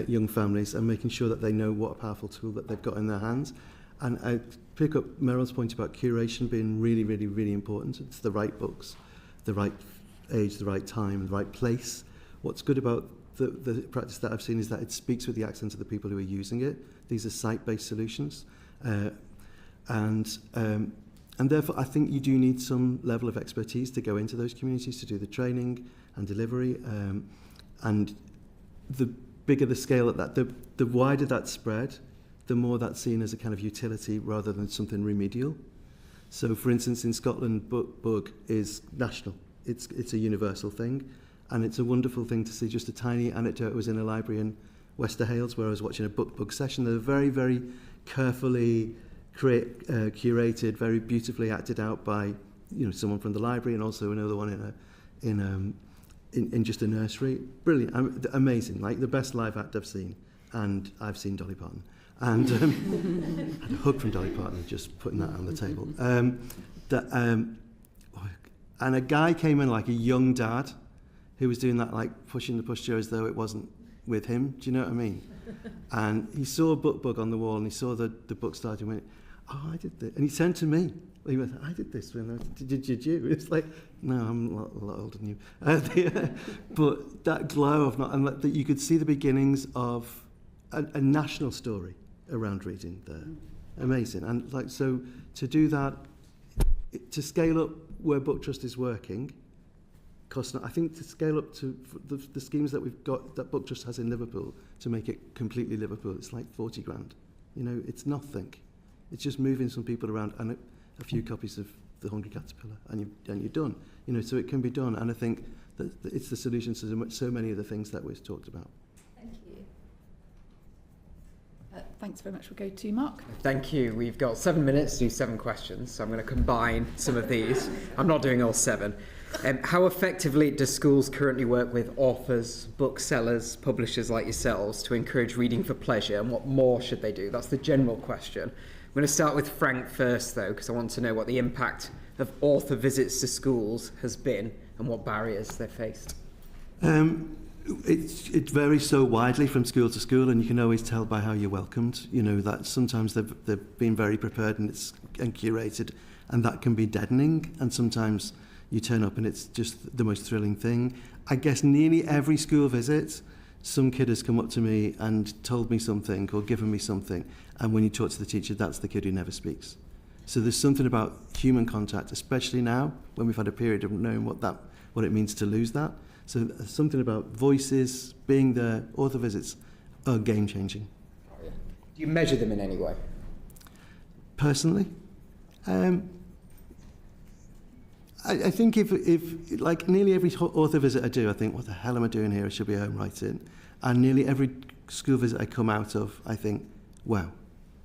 young families and making sure that they know what a powerful tool that they've got in their hands. And I pick up Meryl's point about curation being really, really, really important. It's the right books, the right age, the right time, the right place. What's good about the practice that I've seen is that it speaks with the accent of the people who are using it. These are site-based solutions. And therefore, I think you do need some level of expertise to go into those communities to do the training and delivery. And the bigger the scale of that, the wider that spread, the more that's seen as a kind of utility rather than something remedial. So, for instance, in Scotland, Bug is national. It's a universal thing, and it's a wonderful thing to see. Just a tiny anecdote. I was in a library in Wester Hales where I was watching a book session. They're very, very carefully curated, very beautifully acted out by someone from the library, and also another one in just a nursery. Brilliant, amazing, like the best live act I've seen, and I've seen Dolly Parton. And had a hug from Dolly Parton, just putting that on the table. And a guy came in, like a young dad, who was doing that, like pushing the pushchair as though it wasn't with him. Do you know what I mean? And he saw a book bug on the wall, and he saw the book started and went, "Oh, I did this." And he turned to me. He went, "I did this when did you?" It's like, no, I'm a lot older than you. But that glow of not, and that you could see the beginnings of a national story around reading there. Amazing. And like, so to do that, to scale up where Book Trust is working, I think to scale up to the schemes that we've got, that Book Trust has in Liverpool, to make it completely Liverpool, it's like 40 grand. You know, it's nothing. It's just moving some people around and a few copies of The Hungry Caterpillar, and you're done. You know, so it can be done. And I think that it's the solution to so many of the things that we've talked about. Thank you. Thanks very much. We'll go to Mark. Thank you. We've got 7 minutes to do 7 questions, so I'm going to combine some of these. I'm not doing all 7. How effectively do schools currently work with authors, booksellers, publishers like yourselves to encourage reading for pleasure, and what more should they do? That's the general question. I'm going to start with Frank first, though, because I want to know what the impact of author visits to schools has been and what barriers they've faced. It varies so widely from school to school, and you can always tell by how you're welcomed. You know, that sometimes they've been very prepared and curated, and that can be deadening, and sometimes you turn up and it's just the most thrilling thing. I guess nearly every school visit, some kid has come up to me and told me something or given me something, and when you talk to the teacher, that's the kid who never speaks. So there's something about human contact, especially now when we've had a period of knowing what it means to lose that. So something about voices, being there, author visits are game-changing. Oh, yeah. Do you measure them in any way? Personally, I think if like nearly every author visit I do, I think, what the hell am I doing here? I should be home writing. And nearly every school visit I come out of, I think, wow,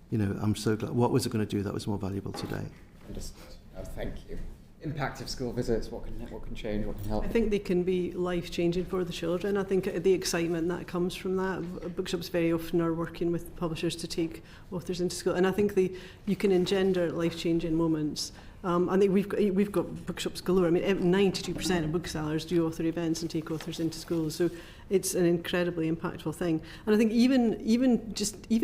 you know, I'm so glad. What was it going to do that was more valuable today? Understood. Oh, thank you. Impact of school visits, what can change, what can help? I think they can be life-changing for the children. I think the excitement that comes from that, bookshops very often are working with publishers to take authors into school, and I think you can engender life-changing moments. I think we've got bookshops galore. I mean, 92% of booksellers do author events and take authors into schools, so it's an incredibly impactful thing. And I think even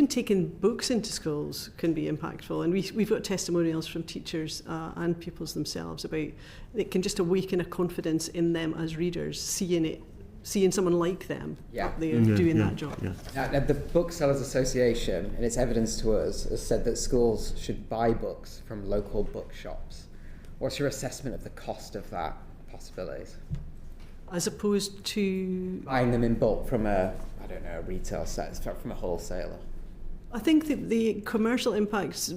taking books into schools can be impactful. And we've got testimonials from teachers and pupils themselves about it can just awaken a confidence in them as readers, seeing someone like them up there doing that job. Yeah. Now, the Booksellers Association, in its evidence to us, has said that schools should buy books from local bookshops. What's your assessment of the cost of that possibilities? As opposed to buying them in bulk from a retail set, from a wholesaler. I think the commercial impact's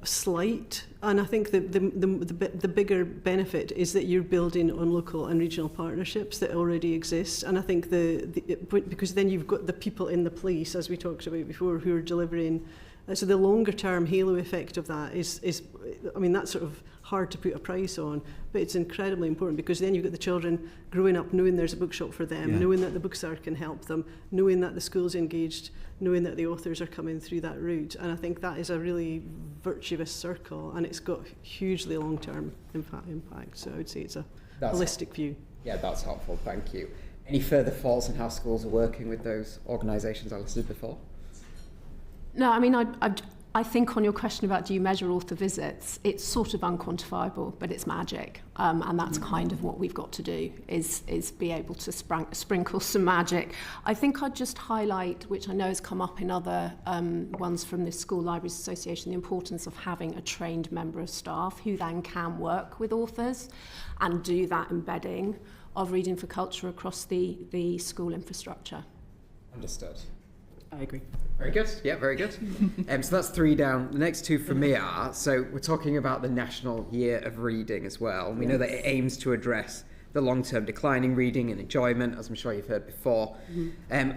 slight, and I think the bigger benefit is that you're building on local and regional partnerships that already exist. And I think because then you've got the people in the place, as we talked about before, who are delivering. So the longer term halo effect of that is I mean, that's sort of hard to put a price on, but it's incredibly important, because then you've got the children growing up knowing there's a bookshop for them, knowing that the bookseller can help them, knowing that the school's engaged, knowing that the authors are coming through that route. And I think that is a really virtuous circle, and it's got hugely long-term impact. So I would say it's a holistic view. Yeah, that's helpful. Thank you. Any further thoughts on how schools are working with those organisations I listed before? No, I mean, I think on your question about do you measure author visits, it's sort of unquantifiable, but it's magic. And that's kind of what we've got to do, is be able to sprinkle some magic. I think I'd just highlight, which I know has come up in other ones from the School Libraries Association, the importance of having a trained member of staff who then can work with authors and do that embedding of reading for culture across the school infrastructure. Understood. I agree. Very good. Yeah, very good. So that's 3 down. The next 2 for me are, so we're talking about the National Year of Reading as well. We know that it aims to address the long-term decline in reading and enjoyment, as I'm sure you've heard before.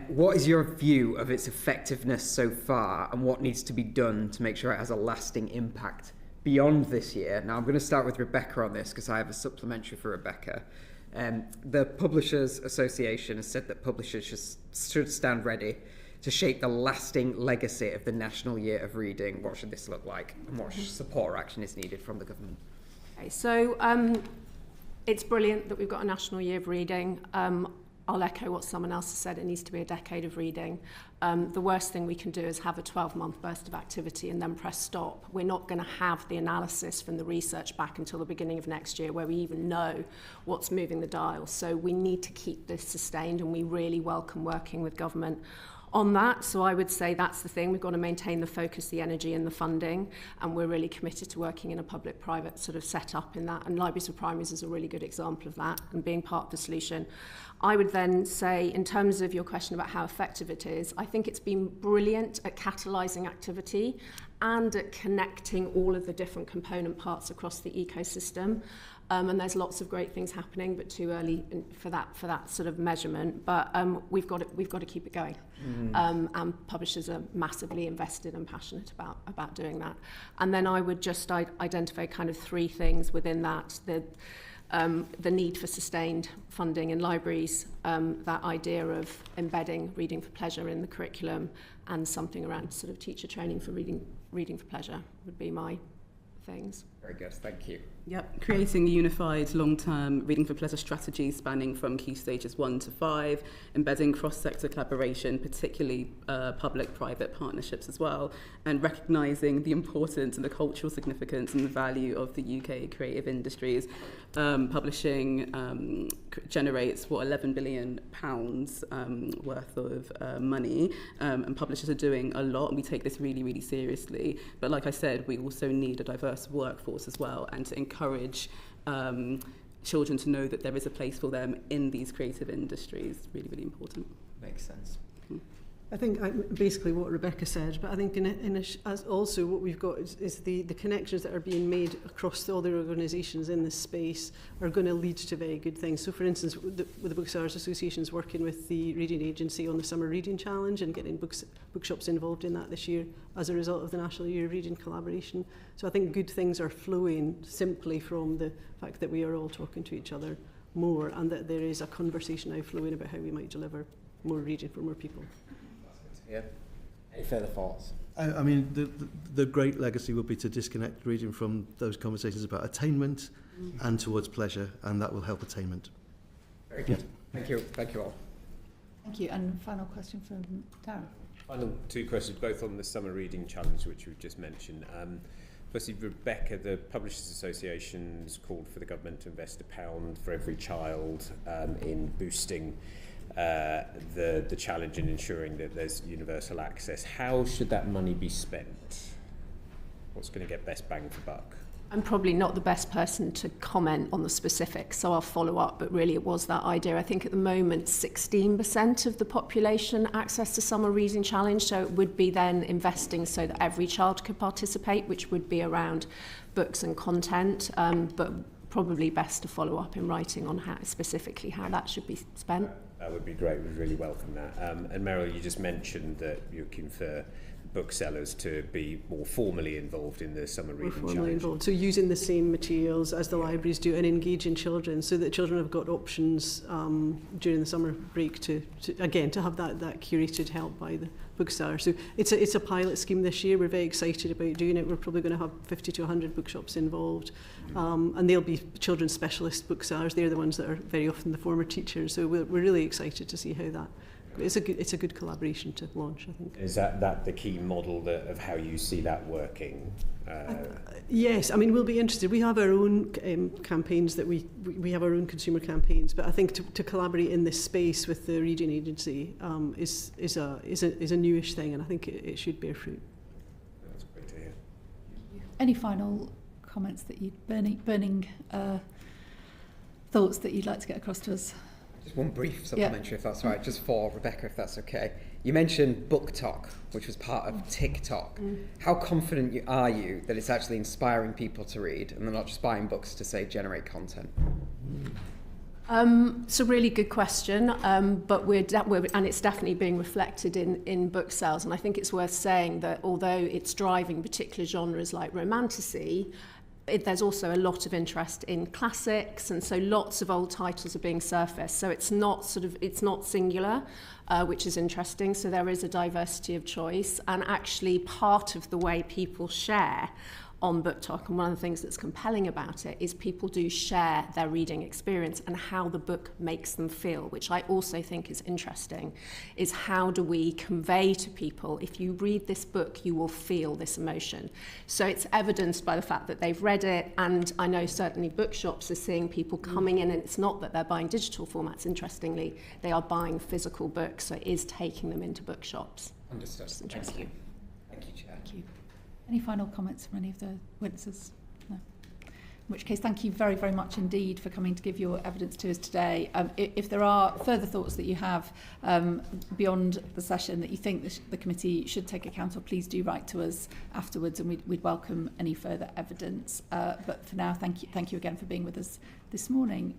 What is your view of its effectiveness so far, and what needs to be done to make sure it has a lasting impact beyond this year? Now, I'm going to start with Rebecca on this, because I have a supplementary for Rebecca. The Publishers Association has said that publishers should stand ready to shape the lasting legacy of the National Year of Reading? What should this look like? And what support or action is needed from the government? Okay, so it's brilliant that we've got a National Year of Reading. I'll echo what someone else has said, it needs to be a decade of reading. The worst thing we can do is have a 12-month burst of activity and then press stop. We're not going to have the analysis from the research back until the beginning of next year where we even know what's moving the dial. So we need to keep this sustained, and we really welcome working with government on that. So I would say that's the thing. We've got to maintain the focus, the energy and the funding, and we're really committed to working in a public-private sort of setup in that, and Libraries for Primaries is a really good example of that and being part of the solution. I would then say, in terms of your question about how effective it is, I think it's been brilliant at catalysing activity and at connecting all of the different component parts across the ecosystem. And there's lots of great things happening, but too early for that sort of measurement. But we've got to keep it going. And publishers are massively invested and passionate about doing that. And then I would just identify kind of three things within that. The need for sustained funding in libraries, that idea of embedding reading for pleasure in the curriculum, and something around sort of teacher training for reading for pleasure would be my things. Very good, thank you. Yep, creating a unified long-term reading for pleasure strategy spanning from key stages 1 to 5, embedding cross-sector collaboration, particularly public-private partnerships as well, and recognising the importance and the cultural significance and the value of the UK creative industries. Publishing generates, £11 billion worth of money, and publishers are doing a lot, and we take this really, really seriously. But like I said, we also need a diverse workforce as well, and to encourage children to know that there is a place for them in these creative industries. Really, really important. Makes sense. I think basically what Rebecca said, but I think as also what we've got is the connections that are being made across all the organisations in this space are going to lead to very good things. So for instance, with the Booksellers Association's working with the Reading Agency on the Summer Reading Challenge and getting bookshops involved in that this year as a result of the National Year of Reading collaboration. So I think good things are flowing simply from the fact that we are all talking to each other more, and that there is a conversation now flowing about how we might deliver more reading for more people. Yeah. Any further thoughts? I mean, the great legacy would be to disconnect reading from those conversations about attainment and towards pleasure, and that will help attainment. Very good. Thank you. Thank you all. Thank you. And final question from Darren. Final two questions, both on the Summer Reading Challenge, which we've just mentioned. Firstly, Rebecca, the Publishers Association's called for the government to invest £1 for every child in boosting the challenge in ensuring that there's universal access. How should that money be spent? What's going to get best bang for buck? I'm probably not the best person to comment on the specifics, so I'll follow up, but really it was that idea. I think at the moment 16% of the population access to Summer Reading Challenge, so it would be then investing so that every child could participate, which would be around books and content, but probably best to follow up in writing on specifically how that should be spent. That would be great. We'd really welcome that. And Meryl, you just mentioned that you're looking for booksellers to be more formally involved in the Summer Reading Challenge. Involved. So using the same materials as the libraries do and engaging children so that children have got options during the summer break to have that curated help by the bookseller. So it's a pilot scheme this year. We're very excited about doing it. We're probably going to have 50 to 100 bookshops involved. And they'll be children's specialist booksellers. They're the ones that are very often the former teachers. So we're really excited to see how that. It's a good collaboration to launch, I think. Is that the key model of how you see that working? Yes, I mean, we'll be interested. We have our own campaigns that we have our own consumer campaigns, but I think to collaborate in this space with the Reading Agency is a newish thing, and I think it should bear fruit. That's great to hear. Any final comments that burning thoughts that you'd like to get across to us? Just one brief supplementary, if that's right, just for Rebecca, if that's okay. You mentioned Book Talk, which was part of TikTok. How confident are you that it's actually inspiring people to read and they're not just buying books to, say, generate content? It's a really good question, but and it's definitely being reflected in book sales. And I think it's worth saying that although it's driving particular genres like romantasy, There's also a lot of interest in classics, and so lots of old titles are being surfaced. So it's not singular, which is interesting. So there is a diversity of choice, and actually part of the way people share on Book Talk, and one of the things that's compelling about it is people do share their reading experience and how the book makes them feel, which I also think is interesting, is how do we convey to people, if you read this book, you will feel this emotion. So it's evidenced by the fact that they've read it, and I know certainly bookshops are seeing people coming in, and it's not that they're buying digital formats, interestingly, they are buying physical books, so it is taking them into bookshops. Understood. Thank you. Thank you, Chair. Thank you. Any final comments from any of the witnesses? No. In which case, thank you very, very much indeed for coming to give your evidence to us today. If there are further thoughts that you have beyond the session that you think the committee should take account of, please do write to us afterwards, and we'd welcome any further evidence. But for now, thank you again for being with us this morning.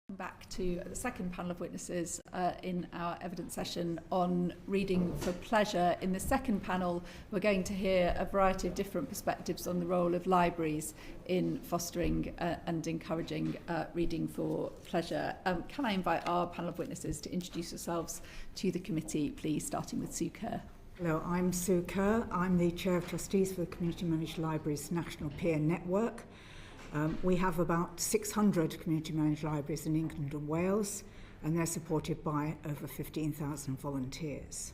Back to the second panel of witnesses in our evidence session on reading for pleasure. In the second panel, we're going to hear a variety of different perspectives on the role of libraries in fostering and encouraging reading for pleasure. Can I invite our panel of witnesses to introduce yourselves to the committee, please, starting with Sue Kerr. Hello, I'm Sue Kerr. I'm the Chair of Trustees for the Community Managed Libraries National Peer Network. We have about 600 community managed libraries in England and Wales, and they're supported by over 15,000 volunteers.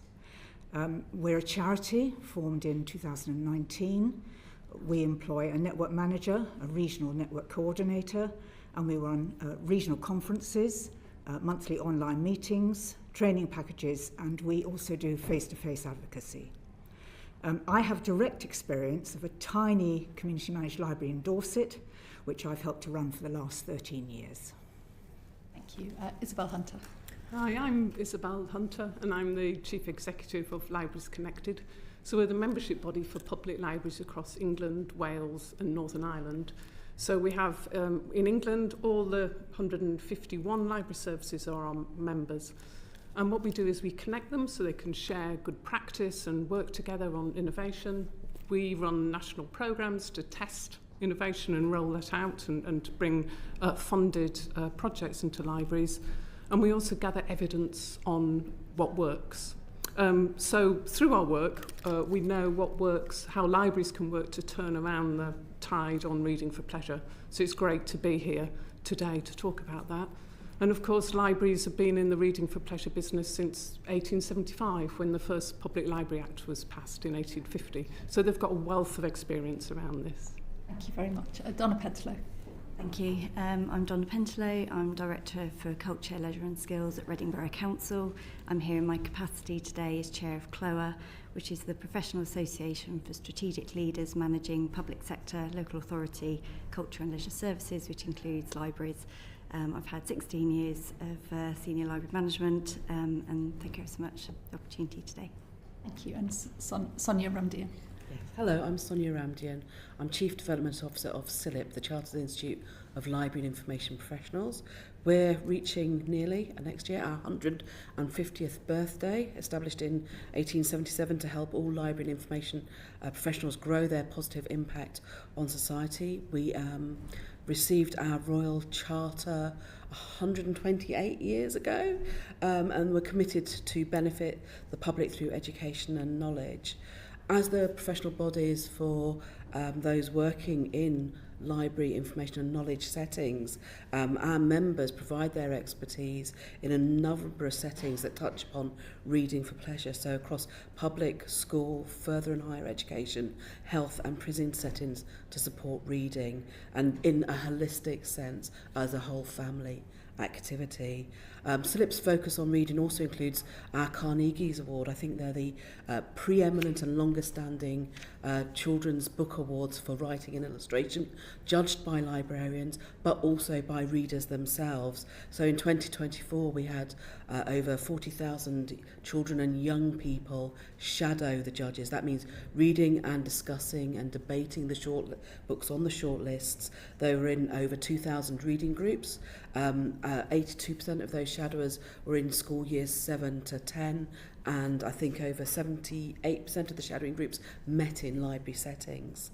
We're a charity formed in 2019. We employ a network manager, a regional network coordinator, and we run regional conferences, monthly online meetings, training packages, and we also do face-to-face advocacy. I have direct experience of a tiny community managed library in Dorset, which I've helped to run for the last 13 years. Thank you. Isobel Hunter. Hi, I'm Isobel Hunter, and I'm the Chief Executive of Libraries Connected. So we're the membership body for public libraries across England, Wales and Northern Ireland. So we have, in England, all the 151 library services are our members. And what we do is we connect them so they can share good practice and work together on innovation. We run national programmes to test innovation and roll that out and bring funded projects into libraries. And we also gather evidence on what works. So through our work, we know what works, how libraries can work to turn around the tide on reading for pleasure. So it's great to be here today to talk about that. And of course, libraries have been in the reading for pleasure business since 1875, when the first Public Library Act was passed in 1850. So they've got a wealth of experience around this. Thank you very much. Donna, Pentelow. Thank you. I'm Donna Pentelow. I'm Director for Culture, Leisure and Skills at Reading Borough Council. I'm here in my capacity today as Chair of CLOA, which is the professional association for strategic leaders managing public sector, local authority, culture and leisure services, which includes libraries. I've had 16 years of senior library management, and thank you so much for the opportunity today. Thank you. And Sonia Ramdhian. Yes. Hello, I'm Sonia Ramdhian. I'm Chief Development Officer of CILIP, the Chartered Institute of Library and Information Professionals, We're reaching nearly, next year, our 150th birthday, established in 1877 to help all library and information professionals grow their positive impact on society. We received our Royal Charter 128 years ago, and we're committed to benefit the public through education and knowledge. As the professional bodies for those working in library information and knowledge settings, our members provide their expertise in a number of settings that touch upon reading for pleasure, so across public, school, further and higher education, health and prison settings to support reading, and in a holistic sense as a whole family activity. CILIP's focus on reading also includes our Carnegie's Award. I think they're the preeminent and longest standing children's book awards for writing and illustration, judged by librarians but also by readers themselves. So in 2024 we had over 40,000 children and young people shadow the judges. That means reading and discussing and debating the books on the short lists. They were in over 2,000 reading groups. 82% of those shadowers were in school years 7 to 10, and I think over 78% of the shadowing groups met in library settings.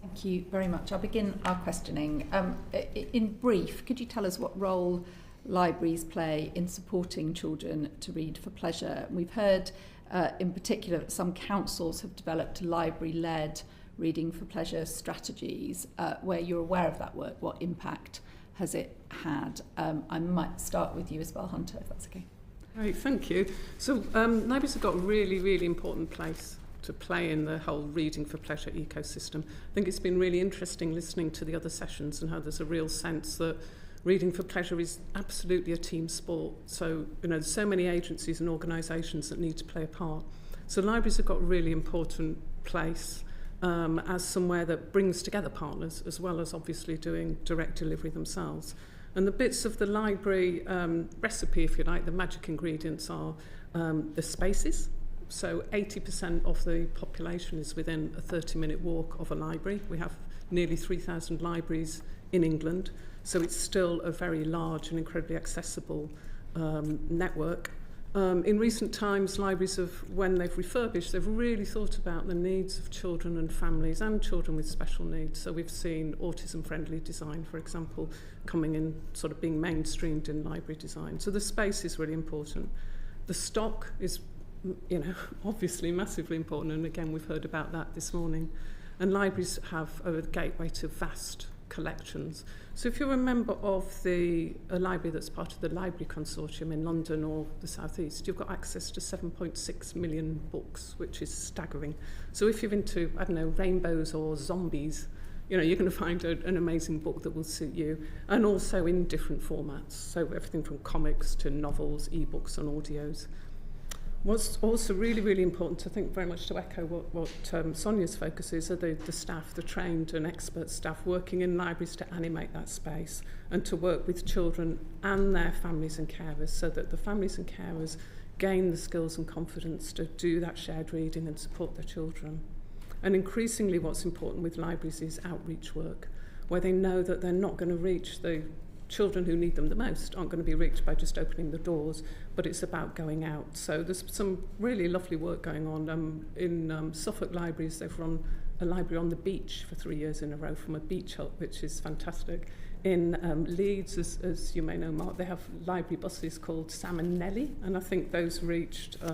Thank you very much. I'll begin our questioning. In brief, could you tell us what role libraries play in supporting children to read for pleasure? We've heard in particular that some councils have developed library-led reading for pleasure strategies. Where you're aware of that work, what impact has it had? I might start with you as well, Hunter, if that's okay. Right, thank you. So libraries have got a really, really important place to play in the whole reading for pleasure ecosystem. I think it's been really interesting listening to the other sessions and how there's a real sense that reading for pleasure is absolutely a team sport. So, there's so many agencies and organisations that need to play a part. So libraries have got a really important place as somewhere that brings together partners, as well as obviously doing direct delivery themselves. And the bits of the library recipe, if you like, the magic ingredients are the spaces. So 80% of the population is within a 30-minute walk of a library. We have nearly 3,000 libraries in England, so it's still a very large and incredibly accessible network. In recent times, libraries have, when they've refurbished, they've really thought about the needs of children and families and children with special needs. So we've seen autism-friendly design, for example, coming in, sort of being mainstreamed in library design. So the space is really important. The stock is, obviously massively important, and again, we've heard about that this morning. And libraries have a gateway to vast collections. So if you're a member of a library that's part of the Library Consortium in London or the South East, you've got access to 7.6 million books, which is staggering. So if you're into, rainbows or zombies, you're going to find an amazing book that will suit you, and also in different formats. So everything from comics to novels, ebooks and audios. What's also really, really important, I think, very much to echo what Sonia's focus is, are the staff, the trained and expert staff working in libraries to animate that space and to work with children and their families and carers, so that the families and carers gain the skills and confidence to do that shared reading and support their children. And increasingly what's important with libraries is outreach work, where they know that they're not going to reach the children who need them the most, aren't going to be reached by just opening the doors, but it's about going out. So there's some really lovely work going on. In Suffolk Libraries, they've run a library on the beach for 3 years in a row from a beach hut, which is fantastic. In Leeds, as you may know, Mark, they have library buses called Sam and Nellie, and I think those reached, I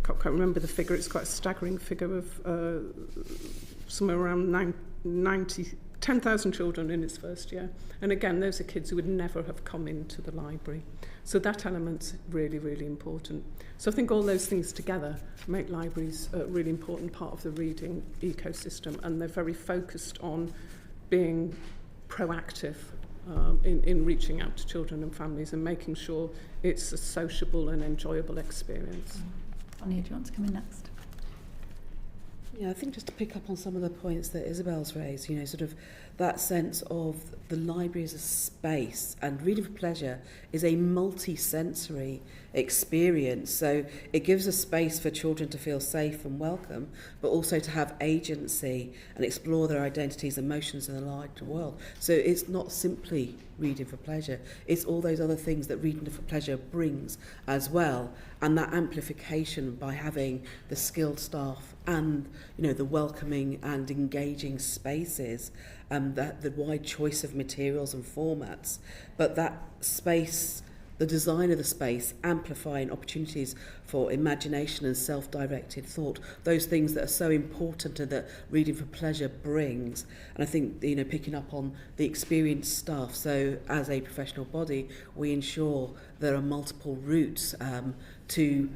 can't remember the figure, it's quite a staggering figure of somewhere around 10,000 children in its first year. And again, those are kids who would never have come into the library. So that element's really, really important. So I think all those things together make libraries a really important part of the reading ecosystem, and they're very focused on being proactive in reaching out to children and families and making sure it's a sociable and enjoyable experience. Sonia, do you want to come in next? Yeah, I think just to pick up on some of the points that Isobel's raised, sort of that sense of the library as a space, and reading for pleasure is a multi-sensory experience. So it gives a space for children to feel safe and welcome, but also to have agency and explore their identities, emotions in the larger world. So it's not simply reading for pleasure. It's all those other things that reading for pleasure brings as well, and that amplification by having the skilled staff and, you know, the welcoming and engaging spaces, that the wide choice of materials and formats, but that space, the design of the space, amplifying opportunities for imagination and self-directed thought, those things that are so important and that reading for pleasure brings. And I think, you know, picking up on the experienced staff, so as a professional body, we ensure there are multiple routes to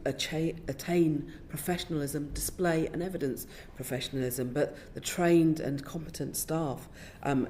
attain professionalism, display and evidence professionalism, but the trained and competent staff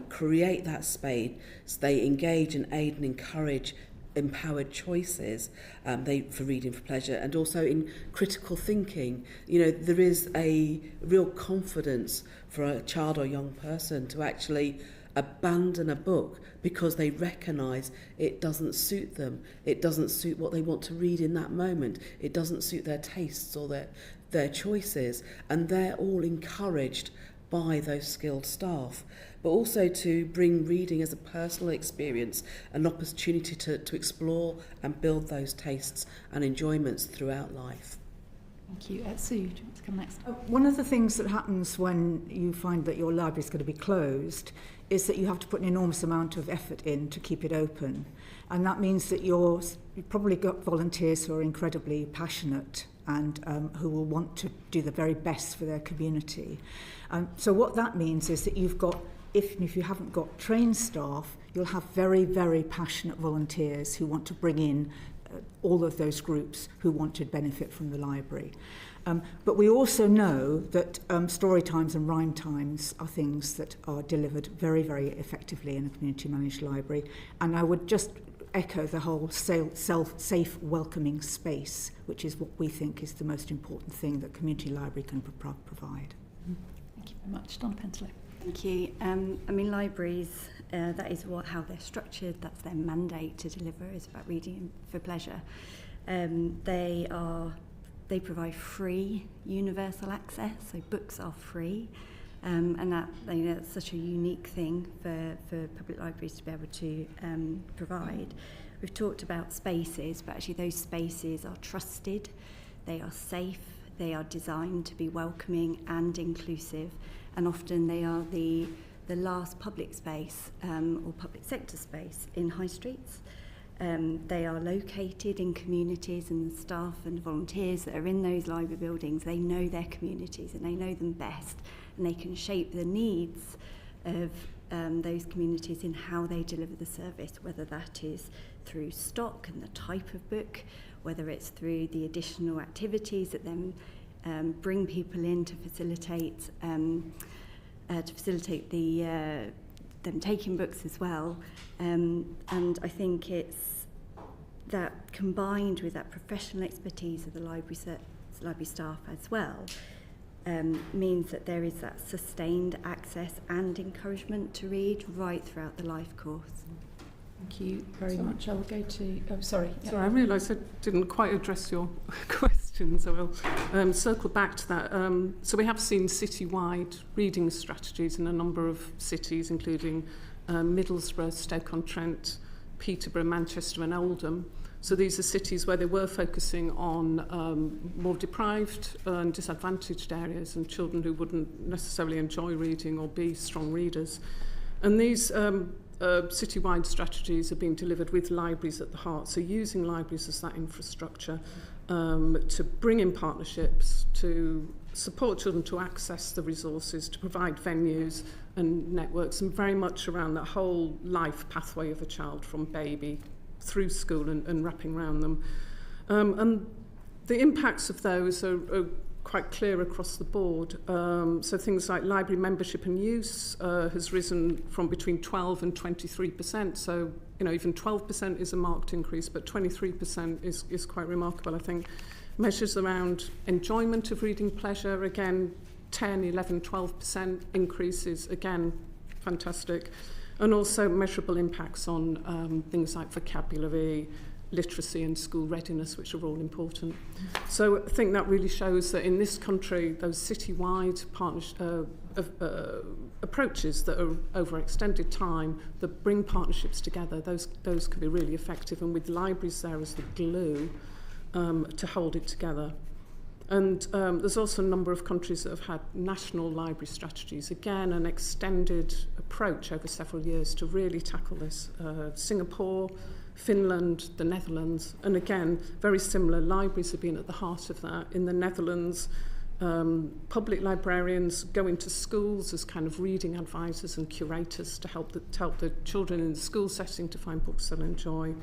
create that space. They engage and aid and encourage empowered choices for reading for pleasure, and also in critical thinking. You know, there is a real confidence for a child or young person to actually abandon a book because they recognise it doesn't suit them, it doesn't suit what they want to read in that moment, it doesn't suit their tastes or their choices, and they're all encouraged by those skilled staff. But also to bring reading as a personal experience, an opportunity to explore and build those tastes and enjoyments throughout life. Thank you. Sue, do you want to come next? One of the things that happens when you find that your library is going to be closed is that you have to put an enormous amount of effort in to keep it open. And that means that you've probably got volunteers who are incredibly passionate and who will want to do the very best for their community. So what that means is that you've got, if you haven't got trained staff, you'll have very, very passionate volunteers who want to bring in all of those groups who want to benefit from the library. But we also know that story times and rhyme times are things that are delivered very, very effectively in a community managed library. And I would just echo the whole safe, welcoming space, which is what we think is the most important thing that community library can provide. Thank you very much. Donna Pentelow. Thank you. I mean, libraries, that is how they're structured, that's their mandate to deliver, is about reading for pleasure. They provide free universal access, so books are free, and that, you know, that's such a unique thing for public libraries to be able to provide. We've talked about spaces, but actually those spaces are trusted, they are safe, they are designed to be welcoming and inclusive, and often they are the last public space or public sector space in high streets. They are located in communities, and the staff and volunteers that are in those library buildings, they know their communities and they know them best, and they can shape the needs of those communities in how they deliver the service, whether that is through stock and the type of book, whether it's through the additional activities that then bring people in to facilitate them taking books as well. And I think it's that combined with that professional expertise of the library staff as well, means that there is that sustained access and encouragement to read right throughout the life course. Thank you very much. I will go to... Oh, sorry. Sorry, I realised I didn't quite address your question, so I'll circle back to that. So we have seen citywide reading strategies in a number of cities, including Middlesbrough, Stoke-on-Trent, Peterborough, Manchester and Oldham. So these are cities where they were focusing on more deprived and disadvantaged areas and children who wouldn't necessarily enjoy reading or be strong readers. And these citywide strategies are being delivered with libraries at the heart, so using libraries as that infrastructure to bring in partnerships, to support children to access the resources, to provide venues and networks, and very much around that whole life pathway of a child from baby through school and wrapping around them. And the impacts of those are quite clear across the board. So things like library membership and use has risen from between 12 and 23%. So, you know, even 12% is a marked increase, but 23% is quite remarkable, I think. Measures around enjoyment of reading pleasure, again, 10, 11, 12% increases, again, fantastic. And also measurable impacts on things like vocabulary, literacy and school readiness, which are all important. So I think that really shows that in this country, those citywide approaches that are over extended time, that bring partnerships together, those can be really effective, and with libraries there as the glue to hold it together. And there's also a number of countries that have had national library strategies, again an extended approach over several years to really tackle this. Singapore, Finland, the Netherlands, and again very similar, libraries have been at the heart of that. In the Netherlands, public librarians go into schools as kind of reading advisors and curators to help the children in the school setting to find books they'll enjoy.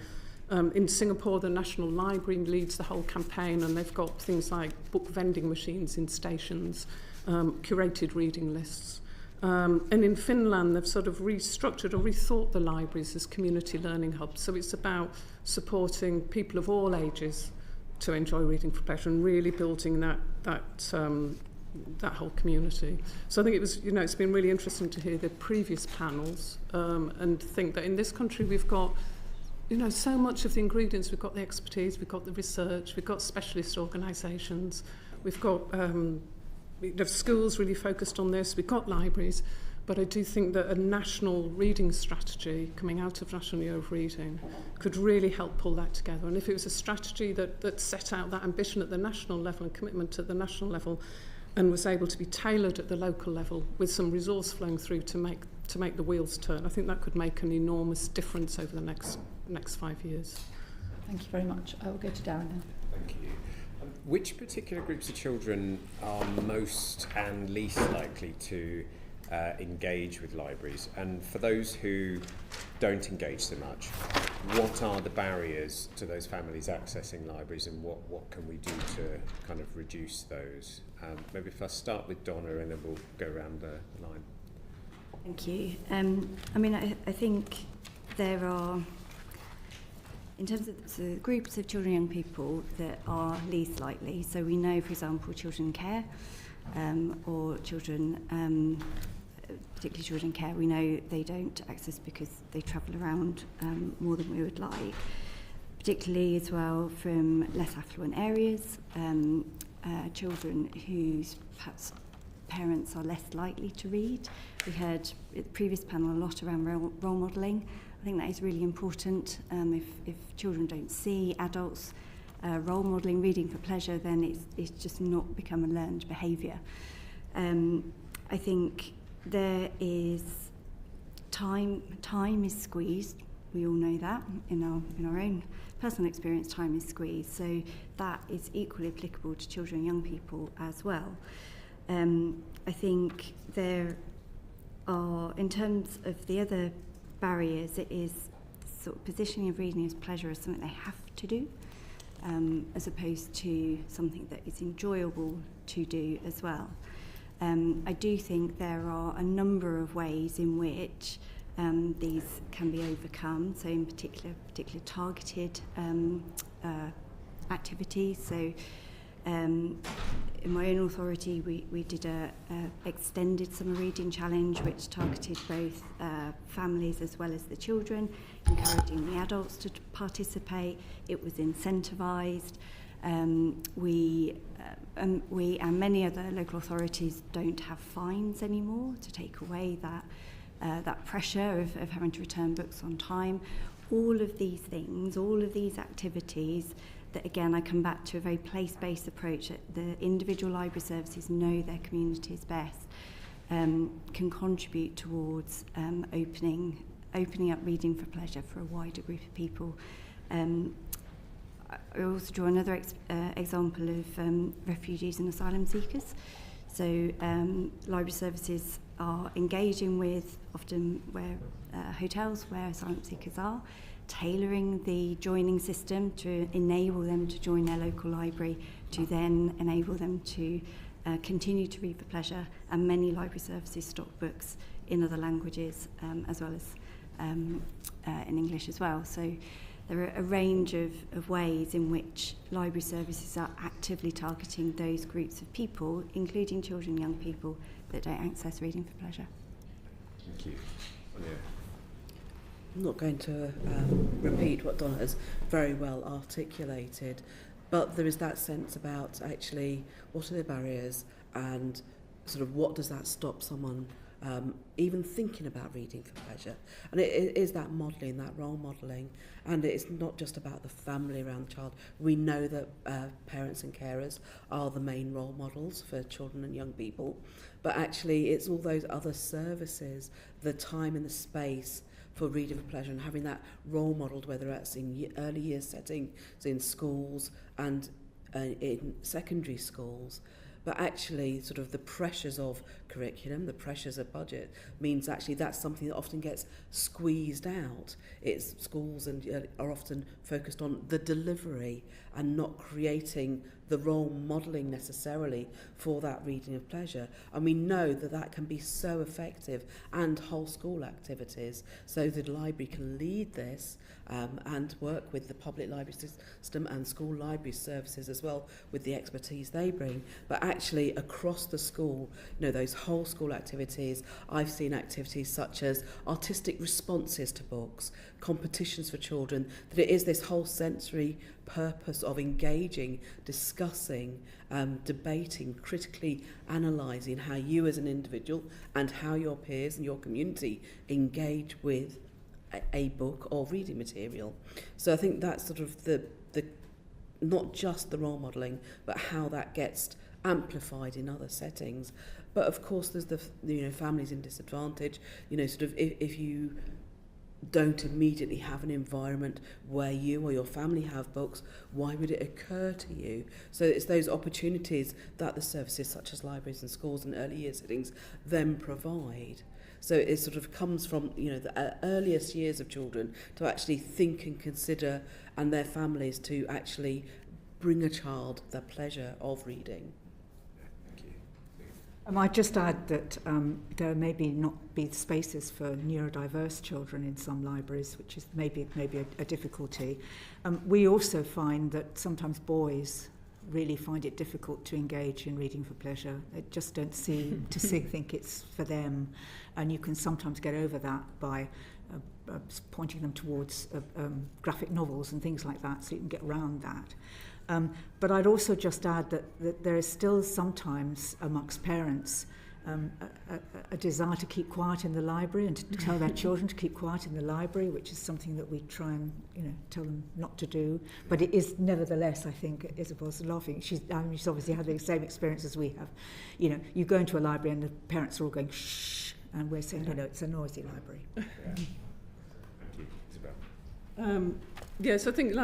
In Singapore, the National Library leads the whole campaign, and they've got things like book vending machines in stations, curated reading lists. And in Finland, they've sort of restructured or rethought the libraries as community learning hubs. So it's about supporting people of all ages to enjoy reading for pleasure and really building that whole community. So I think it was, it's been really interesting to hear the previous panels and think that in this country we've got so much of the ingredients. We've got the expertise, we've got the research, we've got specialist organisations, we've got schools really focused on this, we've got libraries, but I do think that a national reading strategy coming out of National Year of Reading could really help pull that together. And if it was a strategy that set out that ambition at the national level and commitment at the national level, and was able to be tailored at the local level with some resource flowing through to make the wheels turn, I think that could make an enormous difference over the next 5 years. Thank you very much. I will go to Darren now. Thank you. Which particular groups of children are most and least likely to engage with libraries? And for those who don't engage so much, what are the barriers to those families accessing libraries, and what can we do to kind of reduce those? Maybe if I start with Donna and then we'll go around the line. Thank you. I think there are, in terms of the groups of children and young people that are least likely, so we know, for example, children in care or children, particularly children in care, we know they don't access because they travel around more than we would like, particularly as well from less affluent areas, children whose perhaps parents are less likely to read. We heard at the previous panel a lot around role modelling. I think that is really important. If children don't see adults role modelling reading for pleasure, then it's just not become a learned behaviour. I think there is time is squeezed. We all know that in our own personal experience, time is squeezed. So that is equally applicable to children and young people as well. I think there are, in terms of the other barriers, it is sort of positioning of reading as pleasure as something they have to do, as opposed to something that is enjoyable to do as well. I do think there are a number of ways in which these can be overcome. So in particular targeted activities. So in my own authority, we did a extended summer reading challenge, which targeted both families as well as the children, encouraging the adults to participate. It was incentivised. We and many other local authorities don't have fines anymore to take away that pressure of having to return books on time. All of these things, all of these activities, that again I come back to a very place-based approach, that the individual library services know their communities best, can contribute towards opening up reading for pleasure for a wider group of people. I also draw another example of refugees and asylum seekers. So library services are engaging with often hotels where asylum seekers are, tailoring the joining system to enable them to join their local library, to then enable them to continue to read for pleasure. And many library services stock books in other languages as well as in English as well. So there are a range of ways in which library services are actively targeting those groups of people, including children and young people, that don't access reading for pleasure. Thank you. Sonia. I'm not going to repeat what Donna has very well articulated, but there is that sense about actually what are the barriers and sort of what does that stop someone even thinking about reading for pleasure? And it is that modelling, that role modelling, and it's not just about the family around the child. We know that parents and carers are the main role models for children and young people, but actually it's all those other services, the time and the space for reading for pleasure, and having that role modelled, whether that's in early years settings, in schools and in secondary schools. But actually sort of the pressures of curriculum, the pressures of budget, means actually that's something that often gets squeezed out. It's schools and are often focused on the delivery and not creating the role modelling necessarily for that reading of pleasure. And we know that that can be so effective, and whole school activities, so the library can lead this and work with the public library system and school library services as well with the expertise they bring. But actually across the school, you know, those whole school activities, I've seen activities such as artistic responses to books, competitions for children, that it is this whole sensory purpose of engaging, discussing, debating, critically analysing how you as an individual and how your peers and your community engage with a book or reading material. So I think that's sort of the not just the role modelling, but how that gets amplified in other settings. But of course there's the families in disadvantage, sort of if you don't immediately have an environment where you or your family have books, why would it occur to you? So it's those opportunities that the services such as libraries and schools and early years settings then provide. So it sort of comes from the earliest years of children to actually think and consider, and their families to actually bring a child the pleasure of reading. I might just add that there may not be spaces for neurodiverse children in some libraries, which is maybe a difficulty. We also find that sometimes boys really find it difficult to engage in reading for pleasure. They just don't seem to think it's for them, and you can sometimes get over that by pointing them towards graphic novels and things like that, so you can get around that. But I'd also just add that there is still sometimes amongst parents a desire to keep quiet in the library and to tell their children to keep quiet in the library, which is something that we try and tell them not to do. But it is nevertheless, I think, Isobel's laughing. She's obviously had the same experience as we have. You go into a library and the parents are all going shh, and we're saying, no, it's a noisy library. Yeah. Thank you, Isobel. Yes, I think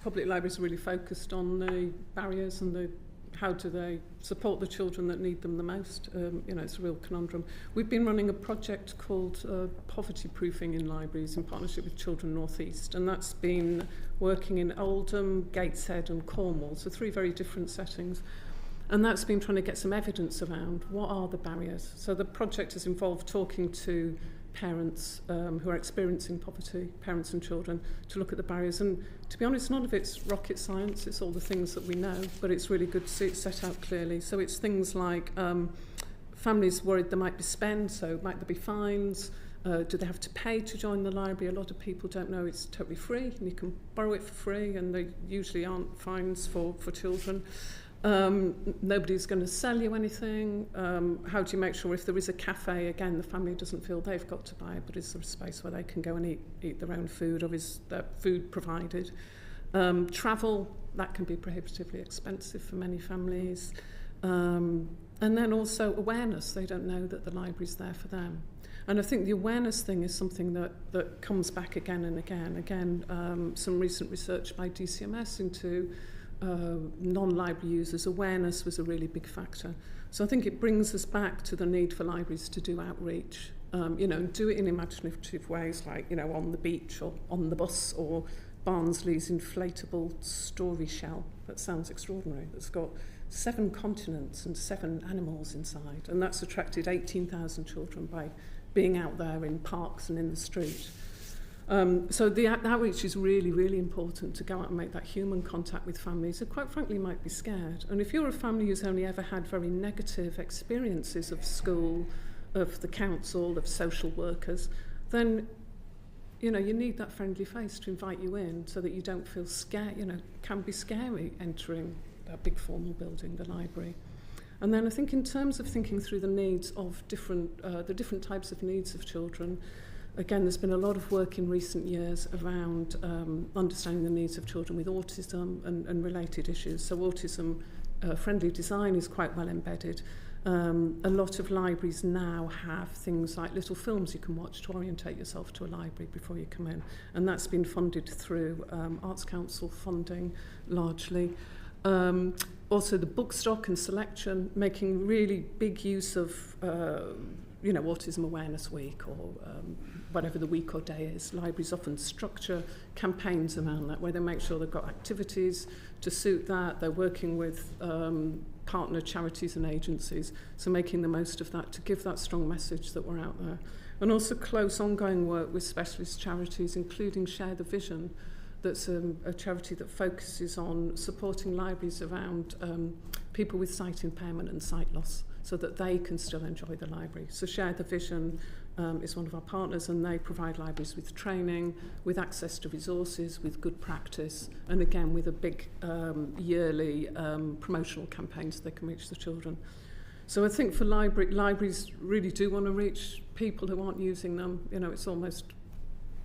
public libraries are really focused on the barriers and how do they support the children that need them the most. It's a real conundrum. We've been running a project called Poverty Proofing in Libraries in partnership with Children North East, and that's been working in Oldham, Gateshead and Cornwall, so 3 very different settings. And that's been trying to get some evidence around what are the barriers. So the project has involved talking to parents who are experiencing poverty, parents and children, to look at the barriers. And to be honest, none of it's rocket science, it's all the things that we know, but it's really good to see it set out clearly. So it's things like families worried there might be spend, so might there be fines, do they have to pay to join the library? A lot of people don't know it's totally free, and you can borrow it for free, and there usually aren't fines for children. Nobody's going to sell you anything. How do you make sure if there is a cafe, again, the family doesn't feel they've got to buy it, but is there a space where they can go and eat their own food, or is there food provided? Travel, that can be prohibitively expensive for many families. And then also awareness. They don't know that the library's there for them. And I think the awareness thing is something that comes back again and again. Again, some recent research by DCMS into non-library users, awareness was a really big factor. So I think it brings us back to the need for libraries to do outreach, and do it in imaginative ways, like, on the beach or on the bus, or Barnsley's inflatable story shell. That sounds extraordinary. That's got 7 continents and 7 animals inside, and that's attracted 18,000 children by being out there in parks and in the street. So the outreach is really, really important, to go out and make that human contact with families who, quite frankly, might be scared. And if you're a family who's only ever had very negative experiences of school, of the council, of social workers, then you need that friendly face to invite you in, so that you don't feel scared. It can be scary entering a big formal building, the library. And then I think in terms of thinking through the needs of the different types of needs of children, again, there's been a lot of work in recent years around understanding the needs of children with autism and related issues. So autism friendly design is quite well embedded. A lot of libraries now have things like little films you can watch to orientate yourself to a library before you come in. And that's been funded through Arts Council funding largely. Also the book stock and selection, making really big use of Autism Awareness Week or whatever the week or day is. Libraries often structure campaigns around that where they make sure they've got activities to suit that. They're working with partner charities and agencies, so making the most of that to give that strong message that we're out there. And also close ongoing work with specialist charities, including Share the Vision, that's a charity that focuses on supporting libraries around people with sight impairment and sight loss, so that they can still enjoy the library. So Share the Vision is one of our partners, and they provide libraries with training, with access to resources, with good practice, and again with a big yearly promotional campaign so they can reach the children. So I think for libraries really do want to reach people who aren't using them. It's almost,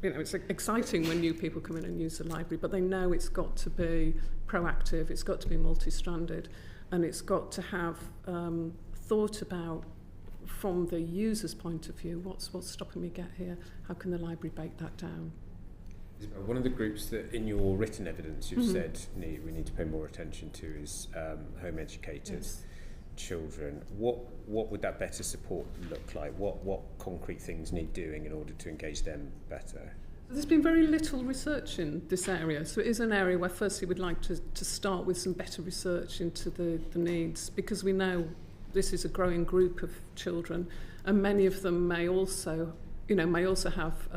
it's exciting when new people come in and use the library, but they know it's got to be proactive, it's got to be multi-stranded, and it's got to have thought about from the user's point of view, what's stopping me get here? How can the library break that down? One of the groups that in your written evidence you've said we need to pay more attention to is home educators, children. What would that better support look like? What concrete things need doing in order to engage them better? There's been very little research in this area, so it is an area where firstly we'd like to start with some better research into the needs, because we know this is a growing group of children, and many of them may also have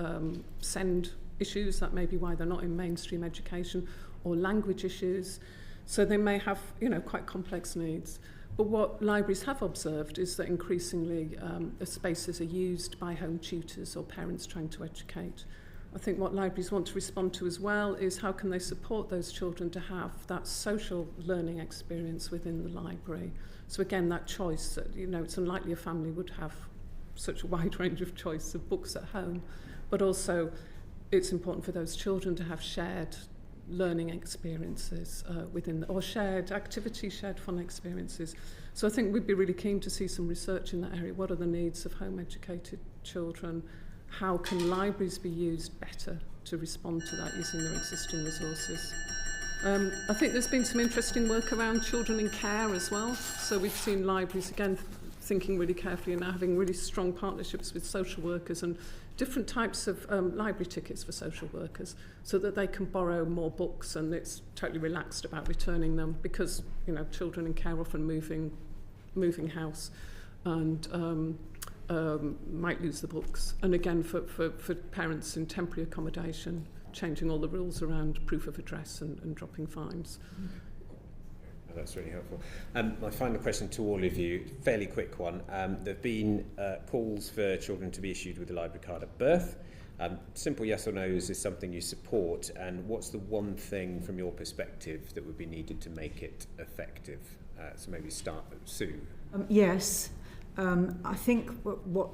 SEND issues. That may be why they're not in mainstream education, or language issues. So they may have quite complex needs. But what libraries have observed is that increasingly the spaces are used by home tutors or parents trying to educate. I think what libraries want to respond to as well is how can they support those children to have that social learning experience within the library. So again, that choice, it's unlikely a family would have such a wide range of choice of books at home, but also it's important for those children to have shared learning experiences or shared activities, shared fun experiences. So I think we'd be really keen to see some research in that area. What are the needs of home educated children? How can libraries be used better to respond to that using their existing resources? I think there's been some interesting work around children in care as well. So we've seen libraries, again, thinking really carefully and now having really strong partnerships with social workers and different types of library tickets for social workers so that they can borrow more books, and it's totally relaxed about returning them because, children in care often moving house and might lose the books. And again, for parents in temporary accommodation, changing all the rules around proof of address and dropping fines. That's really helpful. My final question to all of you, fairly quick one. There have been calls for children to be issued with a library card at birth. Simple yes or no's is something you support, and what's the one thing from your perspective that would be needed to make it effective? So maybe start with Sue. Yes. I think what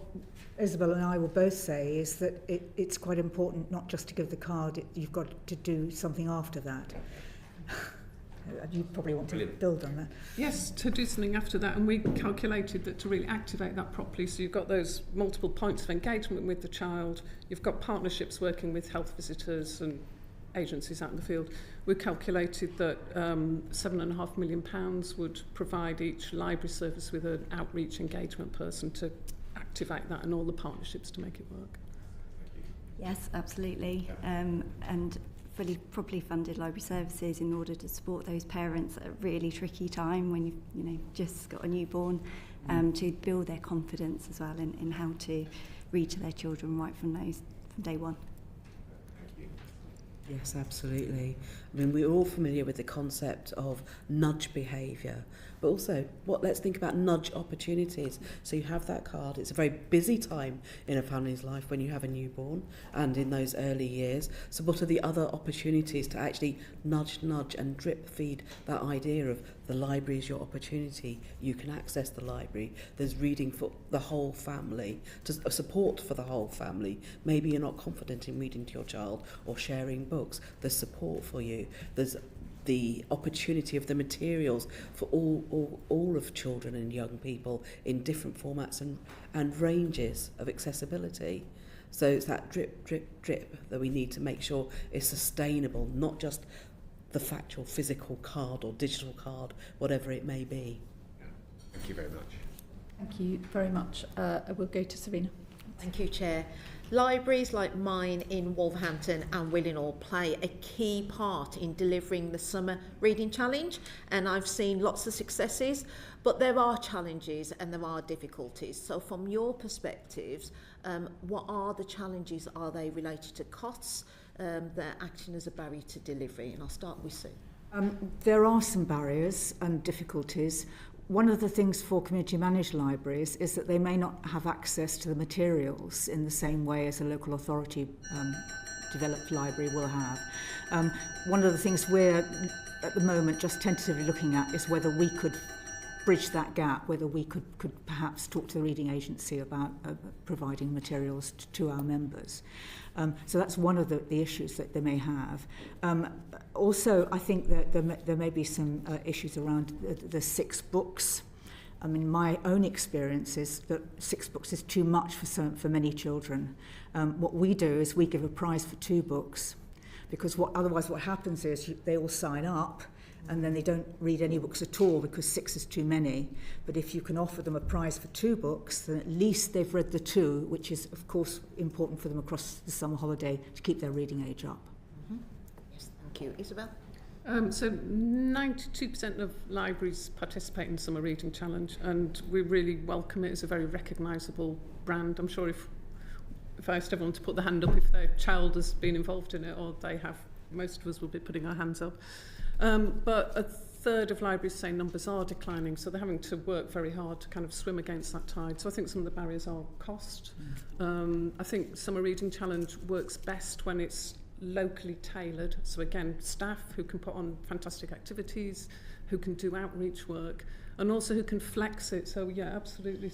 Isobel and I will both say is that it's quite important not just to give the card, you've got to do something after that. You probably want to build on that. Yes, to do something after that, and we calculated that to really activate that properly, so you've got those multiple points of engagement with the child, you've got partnerships working with health visitors and agencies out in the field. We calculated that £7.5 million would provide each library service with an outreach engagement person to activate that and all the partnerships to make it work. Yes, absolutely. And fully properly funded library services in order to support those parents at a really tricky time when you've just got a newborn, to build their confidence as well in how to read to their children right from day one. Yes, absolutely. I mean, we're all familiar with the concept of nudge behaviour, but also let's think about nudge opportunities. So you have that card. It's a very busy time in a family's life when you have a newborn and in those early years. So what are the other opportunities to actually nudge and drip feed that idea of The library is your opportunity. You can access the library. There's reading for the whole family, support for the whole family. Maybe you're not confident in reading to your child or sharing books. There's support for you. There's the opportunity of the materials for all of children and young people in different formats and ranges of accessibility. So it's that drip, drip, drip that we need to make sure is sustainable, not just the factual physical card or digital card, whatever it may be. Thank you very much. Thank you very much. We'll go to Serena. Thank you, Chair. Libraries like mine in Wolverhampton and Willenhall play a key part in delivering the Summer Reading Challenge, and I've seen lots of successes, but there are challenges and there are difficulties. So from your perspectives, what are the challenges? Are they related to costs? They're acting as a barrier to delivery, and I'll start with Sue. There are some barriers and difficulties. One of the things for community managed libraries is that they may not have access to the materials in the same way as a local authority developed library will have. One of the things we're at the moment just tentatively looking at is whether we could bridge that gap, whether we could perhaps talk to the reading agency about providing materials to our members. So that's one of the issues that they may have. Also, I think that there may be some issues around the 6 books. I mean, my own experience is that 6 books is too much for many children. What we do is we give a prize for 2 books, because otherwise what happens is they all sign up, and then they don't read any books at all because 6 is too many. But if you can offer them a prize for 2 books, then at least they've read the 2, which is, of course, important for them across the summer holiday to keep their reading age up. Mm-hmm. Yes, thank you. Isobel? So 92% of libraries participate in the Summer Reading Challenge, and we really welcome it as a very recognisable brand. I'm sure if I asked everyone to put their hand up if their child has been involved in it, or they have, most of us will be putting our hands up. But a third of libraries say numbers are declining, so they're having to work very hard to kind of swim against that tide. So I think some of the barriers are cost. I think Summer Reading Challenge works best when it's locally tailored. So again, staff who can put on fantastic activities, who can do outreach work, and also who can flex it. So yeah, absolutely,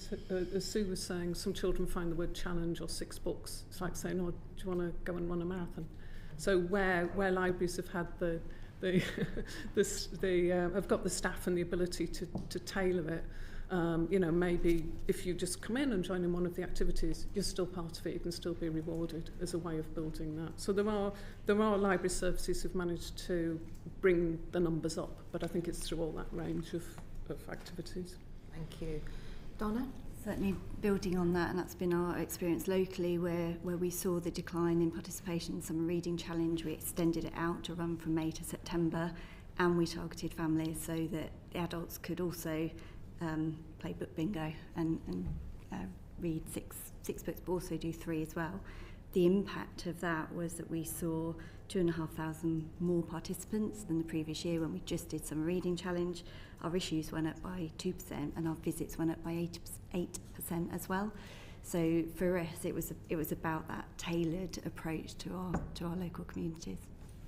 as Sue was saying, some children find the word challenge or 6 books. It's like saying, oh, do you want to go and run a marathon? So where libraries have had have got the staff and the ability to tailor it. Maybe if you just come in and join in one of the activities, you're still part of it. You can still be rewarded as a way of building that. So there are library services who've managed to bring the numbers up, but I think it's through all that range of activities. Thank you. Donna? Certainly building on that, and that's been our experience locally where we saw the decline in participation in Summer Reading Challenge. We extended it out to run from May to September, and we targeted families so that the adults could also play book bingo and read six books, but also do 3 as well. The impact of that was that we saw 2,500 more participants than the previous year when we just did Summer Reading Challenge. Our issues went up by 2% and our visits went up by 8% as well. So for us, it was about that tailored approach to our local communities.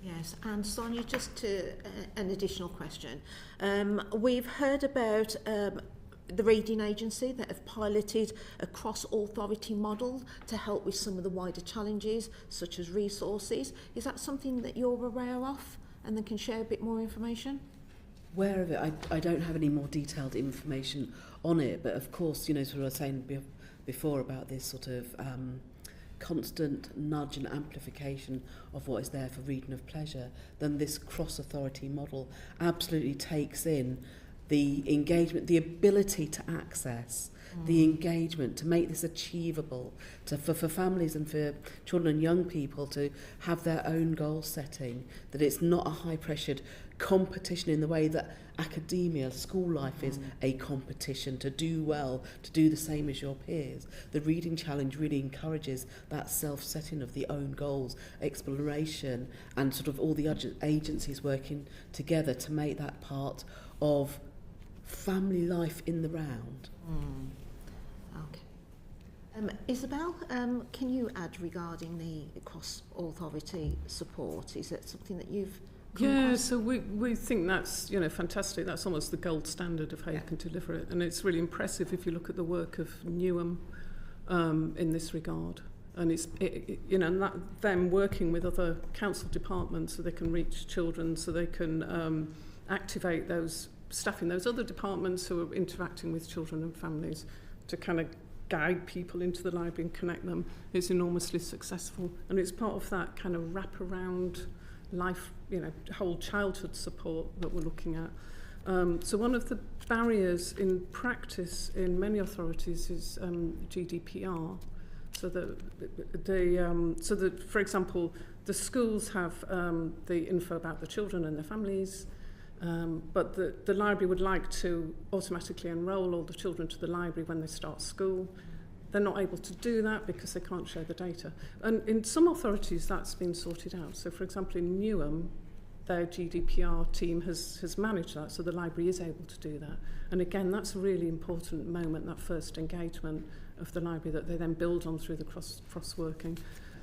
Yes, and Sonia, just an additional question. We've heard about the reading agency that have piloted a cross-authority model to help with some of the wider challenges, such as resources. Is that something that you're aware of and then can share a bit more information? Aware of it. I don't have any more detailed information on it, but of course, sort of I was saying before about this sort of constant nudge and amplification of what is there for reading of pleasure, then this cross-authority model absolutely takes in the engagement, the ability to access, the engagement, to make this achievable, for families and for children and young people to have their own goal setting, that it's not a high-pressured competition in the way that academia, school life is a competition to do well, to do the same as your peers. The Reading Challenge really encourages that self-setting of the own goals, exploration, and sort of all the agencies working together to make that part of family life in the round. Okay. Isobel, can you add regarding the cross-authority support? Is that something that you've Yeah, so we think that's, you know, fantastic. That's almost the gold standard of how you can deliver it. And it's really impressive if you look at the work of Newham in this regard. And it's, you know, and that, them working with other council departments so they can reach children, so they can activate those staff in those other departments who are interacting with children and families to kind of guide people into the library and connect them. It's enormously successful. And it's part of that kind of wraparound life, you know, whole childhood support that we're looking at. So one of the barriers in practice in many authorities is GDPR. So that, for example, the schools have the info about the children and their families, but the library would like to automatically enrol all the children to the library when they start school. They're not able to do that because they can't share the data. And in some authorities, that's been sorted out. So, for example, in Newham, their GDPR team has managed that, so the library is able to do that. And again, that's a really important moment, that first engagement of the library that they then build on through the cross-working.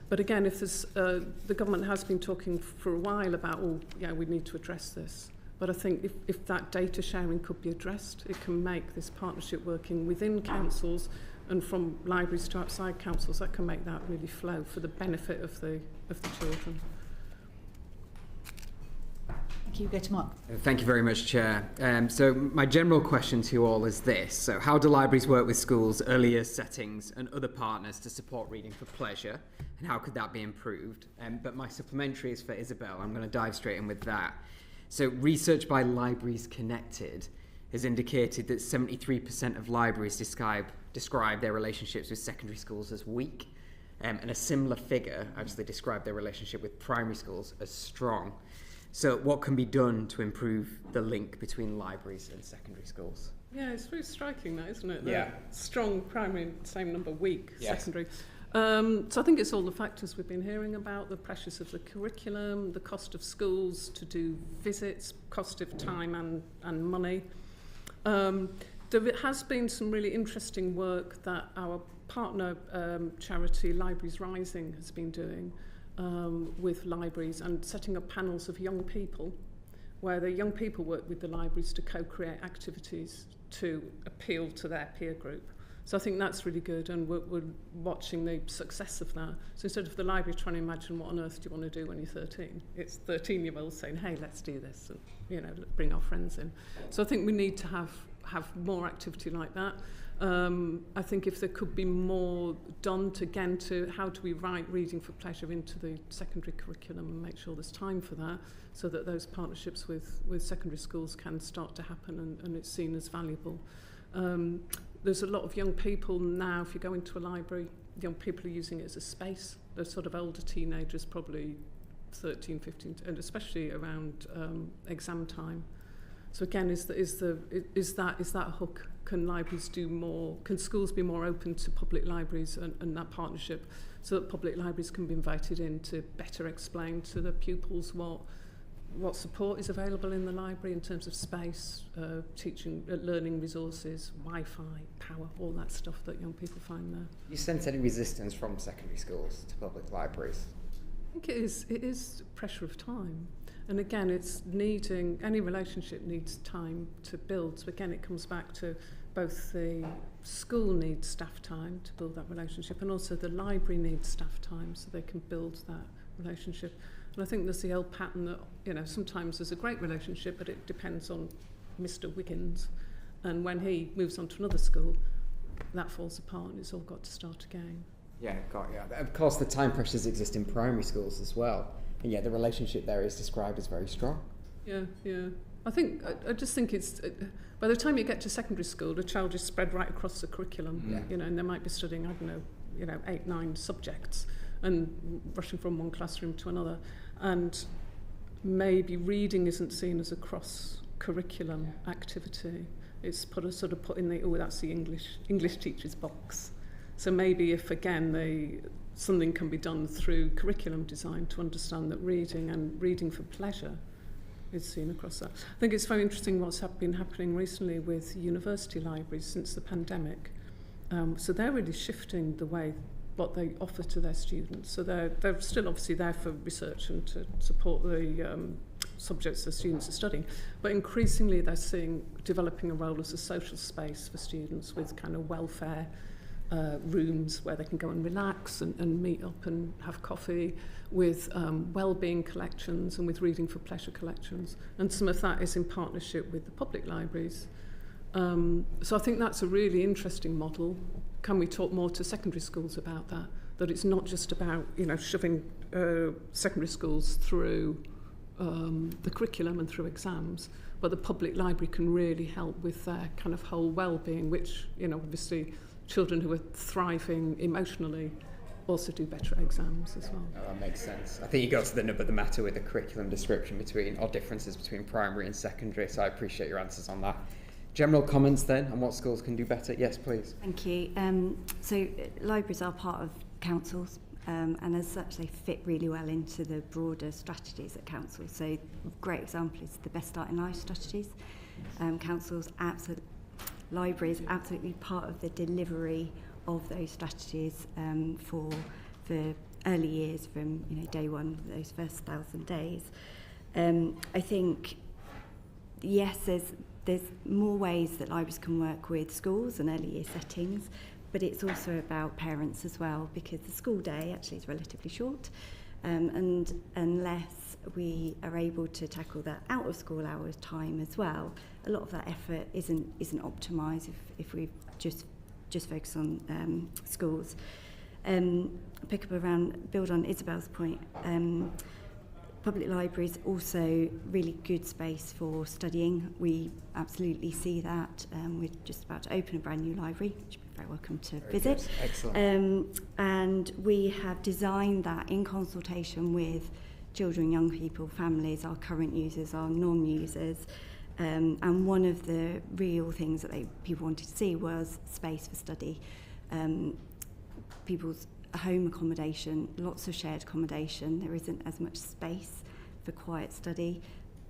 But again, if there's, the government has been talking for a while about, oh, yeah, we need to address this. But I think if that data sharing could be addressed, it can make this partnership working within councils and from libraries to outside councils, that can make that really flow for the benefit of the children. Thank you. Go to Mark. Thank you very much, Chair. So my general question to you all is this. So how do libraries work with schools, early years settings and other partners to support reading for pleasure? And how could that be improved? But my supplementary is for Isobel. I'm going to dive straight in with that. So research by Libraries Connected has indicated that 73% of libraries describe their relationships with secondary schools as weak, and a similar figure actually describe their relationship with primary schools as strong. So what can be done to improve the link between libraries and secondary schools? Yeah, it's very striking that, isn't it? Yeah. Strong primary, same number, weak Yes. secondary. So I think it's all the factors we've been hearing about, the pressures of the curriculum, the cost of schools to do visits, cost of time and money. There has been some really interesting work that our partner charity, Libraries Rising, has been doing with libraries and setting up panels of young people where the young people work with the libraries to co-create activities to appeal to their peer group. So I think that's really good, and we're watching the success of that. So instead of the library trying to imagine what on earth do you want to do when you're 13, it's 13-year-olds saying, hey, let's do this, and, you know, bring our friends in. So I think we need to have more activity like that. I think if there could be more done to how do we write reading for pleasure into the secondary curriculum and make sure there's time for that, so that those partnerships with secondary schools can start to happen and it's seen as valuable. There's a lot of young people now, if you go into a library, young people are using it as a space. They're sort of older teenagers, probably 13, 15, and especially around exam time. So again, is that a hook? Can libraries do more? Can schools be more open to public libraries and that partnership, so that public libraries can be invited in to better explain to the pupils what support is available in the library in terms of space, teaching, learning resources, Wi-Fi, power, all that stuff that young people find there. Do you sense any resistance from secondary schools to public libraries? I think it is pressure of time. And again, it's needing, any relationship needs time to build. So again, it comes back to both the school needs staff time to build that relationship, and also the library needs staff time so they can build that relationship. And I think there's the old pattern that, you know, sometimes there's a great relationship, but it depends on Mr. Wiggins. And when he moves on to another school, that falls apart and it's all got to start again. Yeah, got you. Of course, the time pressures exist in primary schools as well. And yet the relationship there is described as very strong. Yeah. I just think it's, by the time you get to secondary school, the child is spread right across the curriculum, you know, and they might be studying, I don't know, 8, 9 subjects and rushing from one classroom to another. And maybe reading isn't seen as a cross-curriculum activity. It's put in the, oh, that's the English teacher's box. So maybe if, again, something can be done through curriculum design to understand that reading and reading for pleasure is seen across that. I think it's very interesting what's been happening recently with university libraries since the pandemic. So they're really shifting the way what they offer to their students. So they're still obviously there for research and to support the subjects the students are studying, but increasingly they're seeing developing a role as a social space for students with kind of welfare rooms where they can go and relax and meet up and have coffee, with well-being collections and with reading for pleasure collections. And some of that is in partnership with the public libraries. So I think that's a really interesting model. Can we talk more to secondary schools about that? That it's not just about, you know, shoving secondary schools through the curriculum and through exams, but the public library can really help with their kind of whole well-being, which, you know, obviously children who are thriving emotionally also do better at exams as well. Oh, that makes sense. I think you got to the nub of the matter with the curriculum description or differences between primary and secondary, so I appreciate your answers on that. General comments then on what schools can do better? Yes, please. Thank you. So libraries are part of councils, and as such they fit really well into the broader strategies at councils. So a great example is the Best Start in Life strategies. Councils, libraries, absolutely part of the delivery of those strategies for early years, from, you know, day one, those first 1,000 days. I think, yes, there's more ways that libraries can work with schools and early year settings, but it's also about parents as well, because the school day actually is relatively short, and unless we are able to tackle that out of school hours time as well, a lot of that effort isn't optimised if we just focus on schools. Build on Isobel's point. Public libraries also really good space for studying. We absolutely see that. We're just about to open a brand new library, which you're very welcome to visit. Excellent. And we have designed that in consultation with children, young people, families, our current users, our non-users. And one of the real things that people wanted to see was space for study. People's home accommodation, lots of shared accommodation. There isn't as much space for quiet study.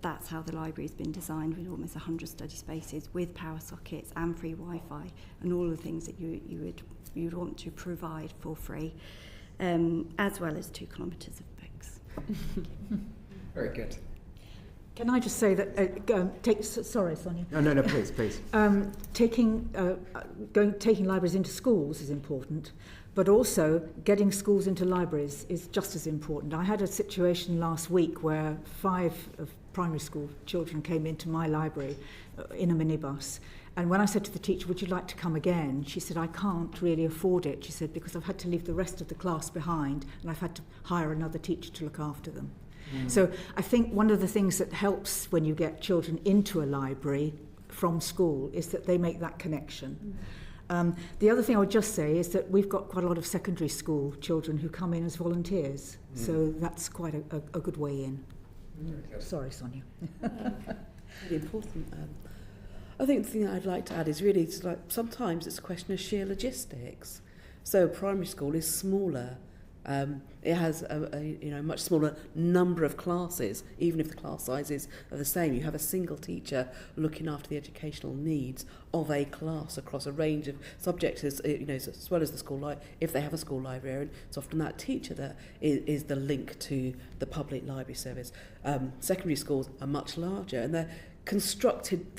That's how the library's been designed, with almost 100 study spaces with power sockets and free Wi-Fi and all the things that you would want to provide for free, as well as 2 kilometres of books. Very good. Can I just say that, sorry, Sonia. No, please. Taking libraries into schools is important, but also getting schools into libraries is just as important. I had a situation last week where 5 of primary school children came into my library in a minibus. And when I said to the teacher, would you like to come again? She said, I can't really afford it. She said, because I've had to leave the rest of the class behind and I've had to hire another teacher to look after them. So I think one of the things that helps when you get children into a library from school is that they make that connection. The other thing I would just say is that we've got quite a lot of secondary school children who come in as volunteers, so that's quite a good way in. Sorry, Sonia. Really important. I think the thing that I'd like to add is really, it's like sometimes it's a question of sheer logistics. So primary school is smaller. It has a much smaller number of classes, even if the class sizes are the same. You have a single teacher looking after the educational needs of a class across a range of subjects, as well as the school if they have a school librarian. It's often that teacher that is the link to the public library service. Secondary schools are much larger, and their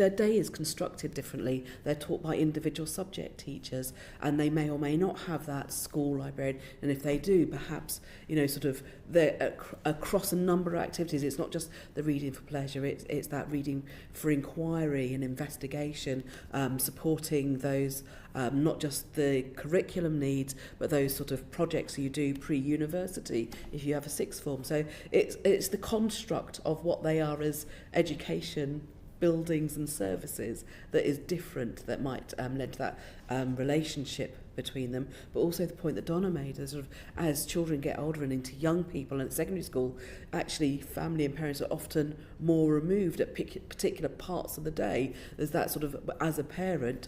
day is constructed differently. They're taught by individual subject teachers, and they may or may not have that school librarian. And if they do, perhaps, they're across a number of activities. It's not just the reading for pleasure, it's that reading for inquiry and investigation, supporting those, not just the curriculum needs, but those sort of projects you do pre-university if you have a sixth form. So it's the construct of what they are as education buildings and services that is different, that might lend to that relationship between them. But also the point that Donna made, as children get older and into young people and at secondary school, actually family and parents are often more removed at particular parts of the day. There's that as a parent,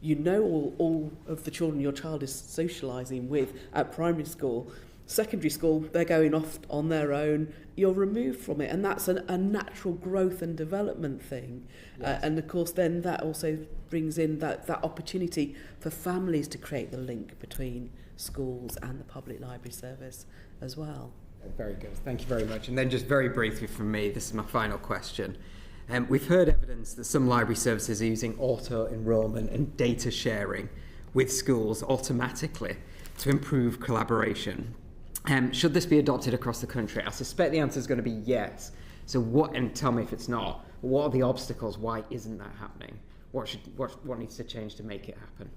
all of the children your child is socialising with at primary school. Secondary school, they're going off on their own, you're removed from it, and that's a natural growth and development thing. Yes. And of course then that also brings in that opportunity for families to create the link between schools and the public library service as well. Very good. Thank you very much. And then just very briefly from me, this is my final question. We've heard evidence that some library services are using auto-enrolment and data sharing with schools automatically to improve collaboration. Should this be adopted across the country? I suspect the answer is going to be yes. So what, and tell me if it's not, what are the obstacles? Why isn't that happening? What needs to change to make it happen?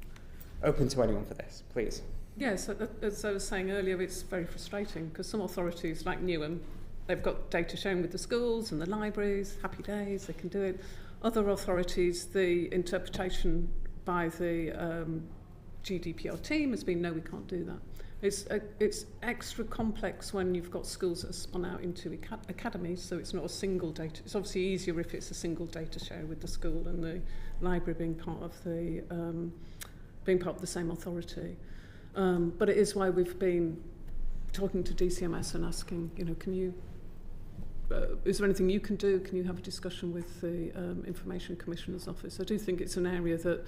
Open to anyone for this, please. Yes, as I was saying earlier, it's very frustrating because some authorities like Newham, they've got data sharing with the schools and the libraries, happy days, they can do it. Other authorities, the interpretation by the GDPR team has been, no, we can't do that. It's extra complex when you've got schools that are spun out into academies, so it's not a single data. It's obviously easier if it's a single data share with the school and the library being part of the same authority. But it is why we've been talking to DCMS and asking, can you, is there anything you can do? Can you have a discussion with the Information Commissioner's Office? I do think it's an area that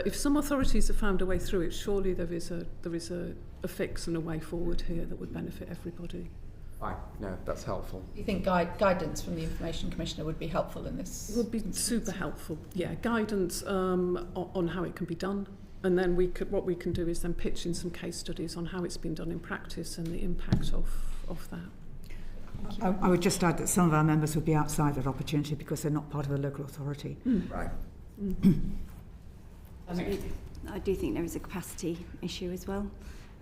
if some authorities have found a way through it, surely there is a fix and a way forward here that would benefit everybody. Fine. No, that's helpful. Do you think guidance from the Information Commissioner would be helpful in this? It would be super helpful. Yeah, guidance on how it can be done. And then what we can do is then pitch in some case studies on how it's been done in practice and the impact of that. I would just add that some of our members would be outside that opportunity because they're not part of a local authority. Right. I do think there is a capacity issue as well.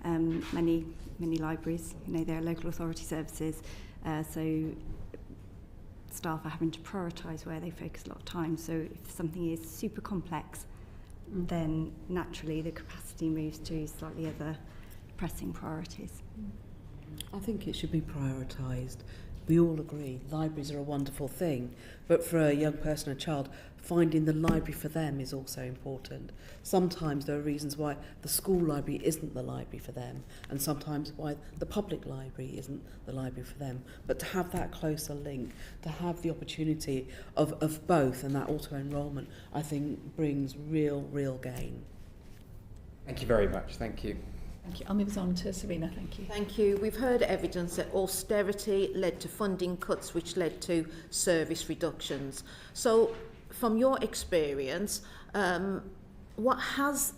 Many libraries, they're local authority services, so staff are having to prioritise where they focus a lot of time. So if something is super complex, then naturally the capacity moves to slightly other pressing priorities. I think it should be prioritised. We all agree libraries are a wonderful thing, but for a young person, a child, finding the library for them is also important. Sometimes there are reasons why the school library isn't the library for them, and sometimes why the public library isn't the library for them. But to have that closer link, to have the opportunity of both and that auto-enrolment, I think brings real gain. Thank you very much. Thank you. Thank you. I'll move us on to Serena. Thank you. Thank you. We've heard evidence that austerity led to funding cuts, which led to service reductions. So, from your experience, what has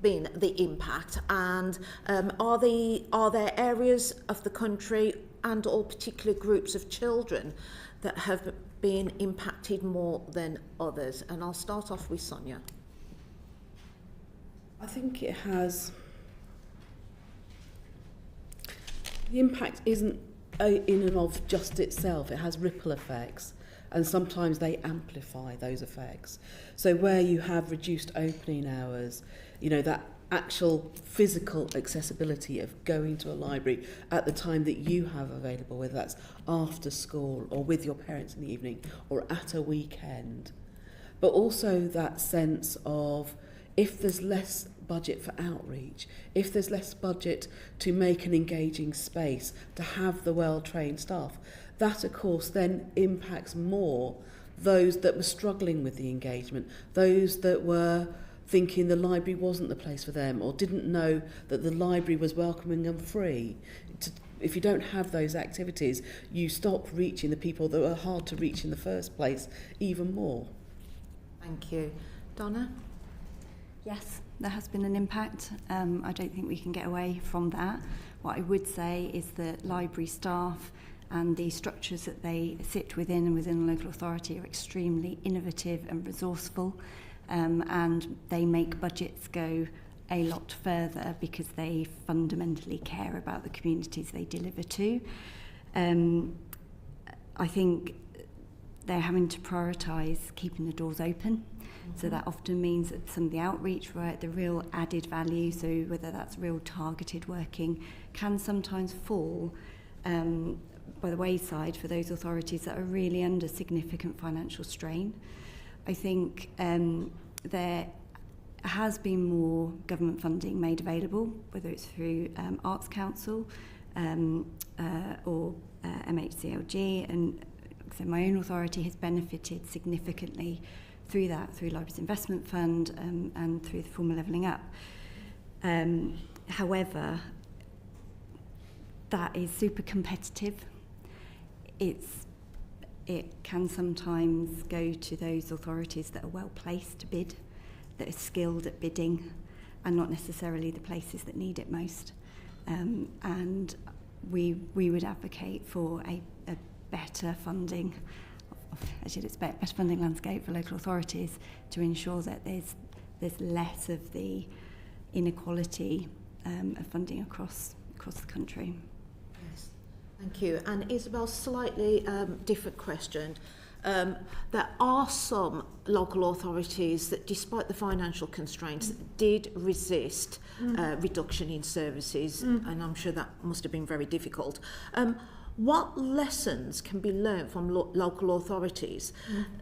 been the impact, and are there areas of the country and or particular groups of children that have been impacted more than others? And I'll start off with Sonia. I think it has. The impact isn't in and of just itself. It has ripple effects, and sometimes they amplify those effects. So where you have reduced opening hours, that actual physical accessibility of going to a library at the time that you have available, whether that's after school or with your parents in the evening or at a weekend. But also that sense of, if there's less budget for outreach, if there's less budget to make an engaging space, to have the well-trained staff, that of course then impacts more those that were struggling with the engagement, those that were thinking the library wasn't the place for them or didn't know that the library was welcoming and free. If you don't have those activities, you stop reaching the people that were hard to reach in the first place even more. Thank you. Donna? Yes, there has been an impact. I don't think we can get away from that. What I would say is that library staff and the structures that they sit within and within the local authority are extremely innovative and resourceful, and they make budgets go a lot further because they fundamentally care about the communities they deliver to. I think they're having to prioritise keeping the doors open. So that often means that some of the outreach, right, the real added value, so whether that's real targeted working, can sometimes fall by the wayside for those authorities that are really under significant financial strain. I think there has been more government funding made available, whether it's through Arts Council or MHCLG, and so my own authority has benefited significantly through that, through Libraries Investment Fund and through the former Levelling Up. However, that is super competitive. It can sometimes go to those authorities that are well placed to bid, that are skilled at bidding, and not necessarily the places that need it most. And we would advocate for a better funding, better funding landscape for local authorities to ensure that there's less of the inequality of funding across the country. Yes, thank you. And Isobel, slightly different question. There are some local authorities that, despite the financial constraints, did resist reduction in services, and I'm sure that must have been very difficult. What lessons can be learned from local authorities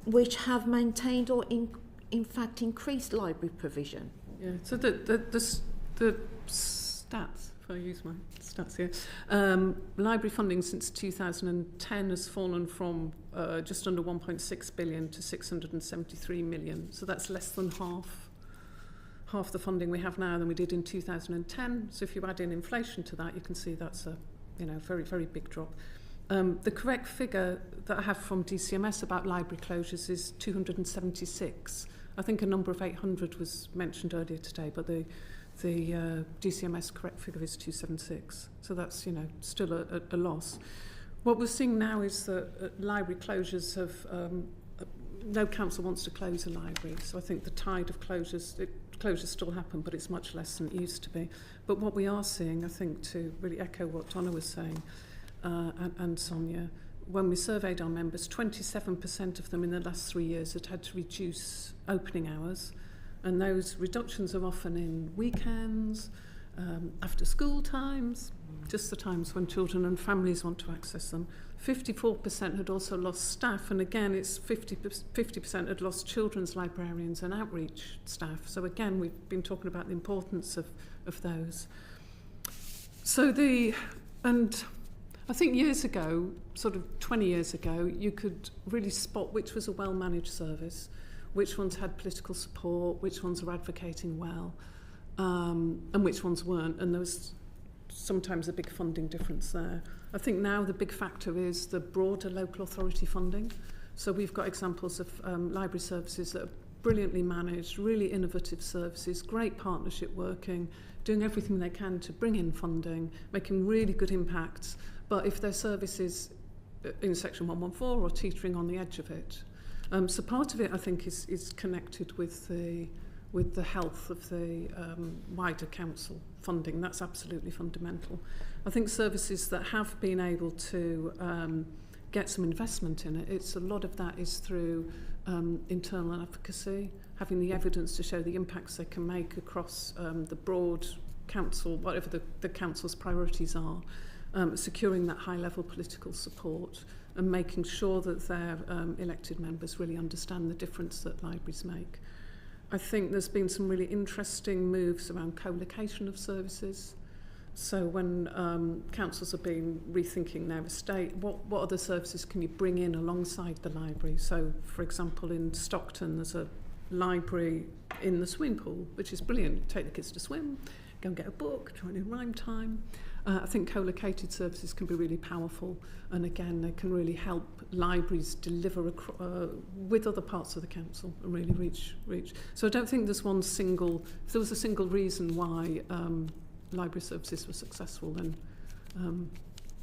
which have maintained or in fact increased library provision? Yeah, so the stats, if I use my stats here, library funding since 2010 has fallen from just under 1.6 billion to 673 million. So that's less than half the funding we have now than we did in 2010. So if you add in inflation to that, you can see that's a very, very big drop. The correct figure that I have from DCMS about library closures is 276. I think a number of 800 was mentioned earlier today, but the DCMS correct figure is 276. So that's, still a loss. What we're seeing now is that library closures have, no council wants to close a library. So I think the tide of closures still happen, but it's much less than it used to be. But what we are seeing, I think, to really echo what Donna was saying, and Sonia, when we surveyed our members, 27% of them in the last 3 years had to reduce opening hours. And those reductions are often in weekends, after school times, just the times when children and families want to access them. 54% had also lost staff, and again, it's 50% had lost children's librarians and outreach staff. So again, we've been talking about the importance of those. And I think years ago, sort of 20 years ago, you could really spot which was a well-managed service, which ones had political support, which ones were advocating well, and which ones weren't. And there was sometimes a big funding difference there. I think now the big factor is the broader local authority funding. So we've got examples of library services that are brilliantly managed, really innovative services, great partnership working, doing everything they can to bring in funding, making really good impacts. But if their service is in Section 114 or teetering on the edge of it, so part of it, I think, is connected with the health of the wider council funding. That's absolutely fundamental. I think services that have been able to get some investment in it, a lot of that is through internal advocacy, having the evidence to show the impacts they can make across the broad council, whatever the council's priorities are, securing that high-level political support and making sure that their elected members really understand the difference that libraries make. I think there's been some really interesting moves around co-location of services. So when councils have been rethinking their estate, what other services can you bring in alongside the library? So, for example, in Stockton, there's a library in the swimming pool, which is brilliant. Take the kids to swim, go and get a book, join in rhyme time. I think co-located services can be really powerful, and again, they can really help libraries deliver with other parts of the council and really reach. So I don't think there's if there was a single reason why library services were successful, then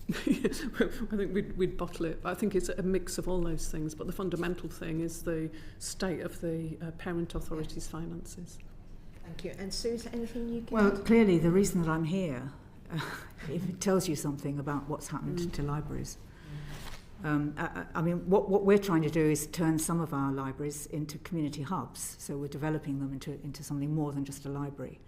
I think we'd bottle it. But I think it's a mix of all those things, but the fundamental thing is the state of the parent authority's finances. Thank you. And Susan, anything you can Well, add? clearly the reason that I'm here, it tells you something about what's happened to libraries. I mean, what we're trying to do is turn some of our libraries into community hubs. So we're developing them into something more than just a library.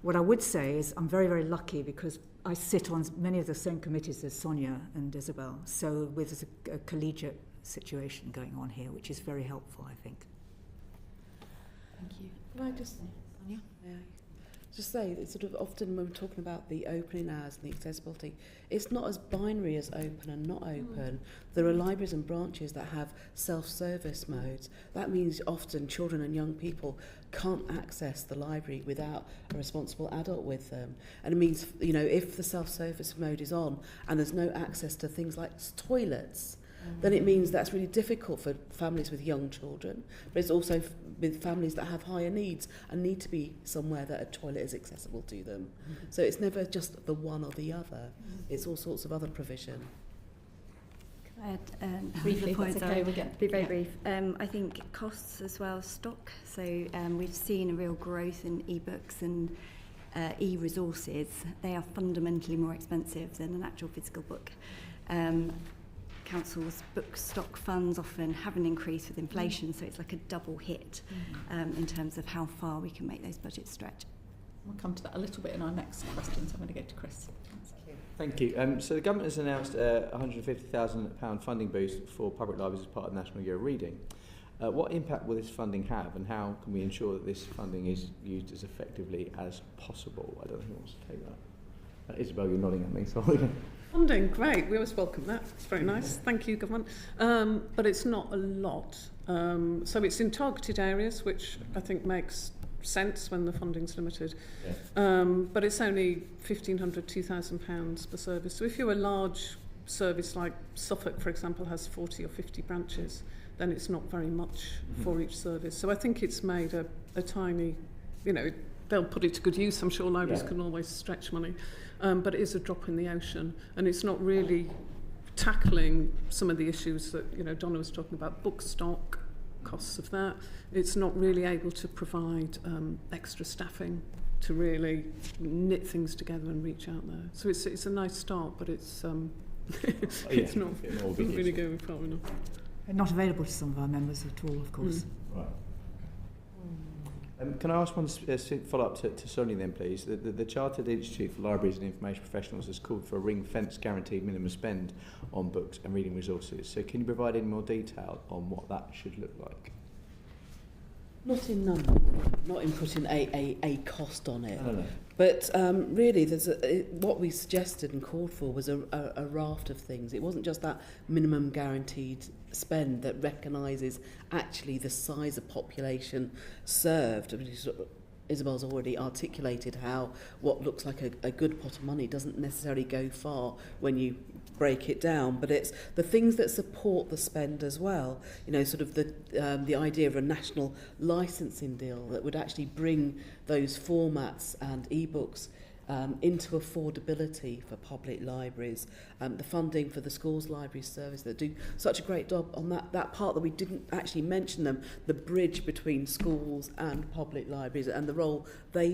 What I would say is I'm very, very lucky because I sit on many of the same committees as Sonia and Isobel. So there's a collegiate situation going on here, which is very helpful, I think. Thank you. Right, just Sonia. Just say, it's sort of often when we're talking about the opening hours and the accessibility, it's not as binary as open and not open. There are libraries and branches that have self-service modes. That means often children and young people can't access the library without a responsible adult with them. And it means, you know, if the self-service mode is on and there's no access to things like toilets, then it means that's really difficult for families with young children, but it's also with families that have higher needs and need to be somewhere that a toilet is accessible to them. So it's never just the one or the other, it's all sorts of other provision. Can I add briefly, points? okay, we'll be very brief. I think costs as well, stock. So we've seen a real growth in ebooks and e-resources. They are fundamentally more expensive than an actual physical book. Council's book stock funds often haven't increased with inflation, so it's like a double hit in terms of how far we can make those budgets stretch. We'll come to that a little bit in our next question, so I'm going to go to Chris. Thank you. So the government has announced a £150,000 funding boost for public libraries as part of the National Year of Reading. What impact will this funding have, and how can we ensure that this funding is used as effectively as possible? I don't know who wants to take that. Isobel, you're nodding at me, so Funding, great. We always welcome that. It's very nice. Thank you, government. But it's not a lot. So it's in targeted areas, which I think makes sense when the funding's limited. Yeah. But it's only £1,500, £2,000 per service. So if you're a large service like Suffolk, for example, has 40 or 50 branches, then it's not very much for each service. So I think it's made a tiny, you know, they'll put it to good use. I'm sure libraries can always stretch money. But it is a drop in the ocean, and it's not really tackling some of the issues that, you know, Donna was talking about, book stock, costs of that. It's not really able to provide extra staffing to really knit things together and reach out there. So it's a nice start, but it's it's not really going far enough. Not available to some of our members at all, of course. Right. Can I ask one follow-up to Sonia then, please? The Chartered Institute for Libraries and Information Professionals has called for a ring-fenced guaranteed minimum spend on books and reading resources. So can you provide any more detail on what that should look like? Not in number, not in putting a cost on it. No. But really, what we suggested and called for was a raft of things. It wasn't just that minimum guaranteed spend that recognises actually the size of population served. I mean, Isobel's already articulated how what looks like a good pot of money doesn't necessarily go far when you break it down, but it's the things that support the spend as well. You know, sort of the idea of a national licensing deal that would actually bring those formats and ebooks into affordability for public libraries, the funding for the schools library service that do such a great job on that part that we didn't actually mention them, the bridge between schools and public libraries and the role they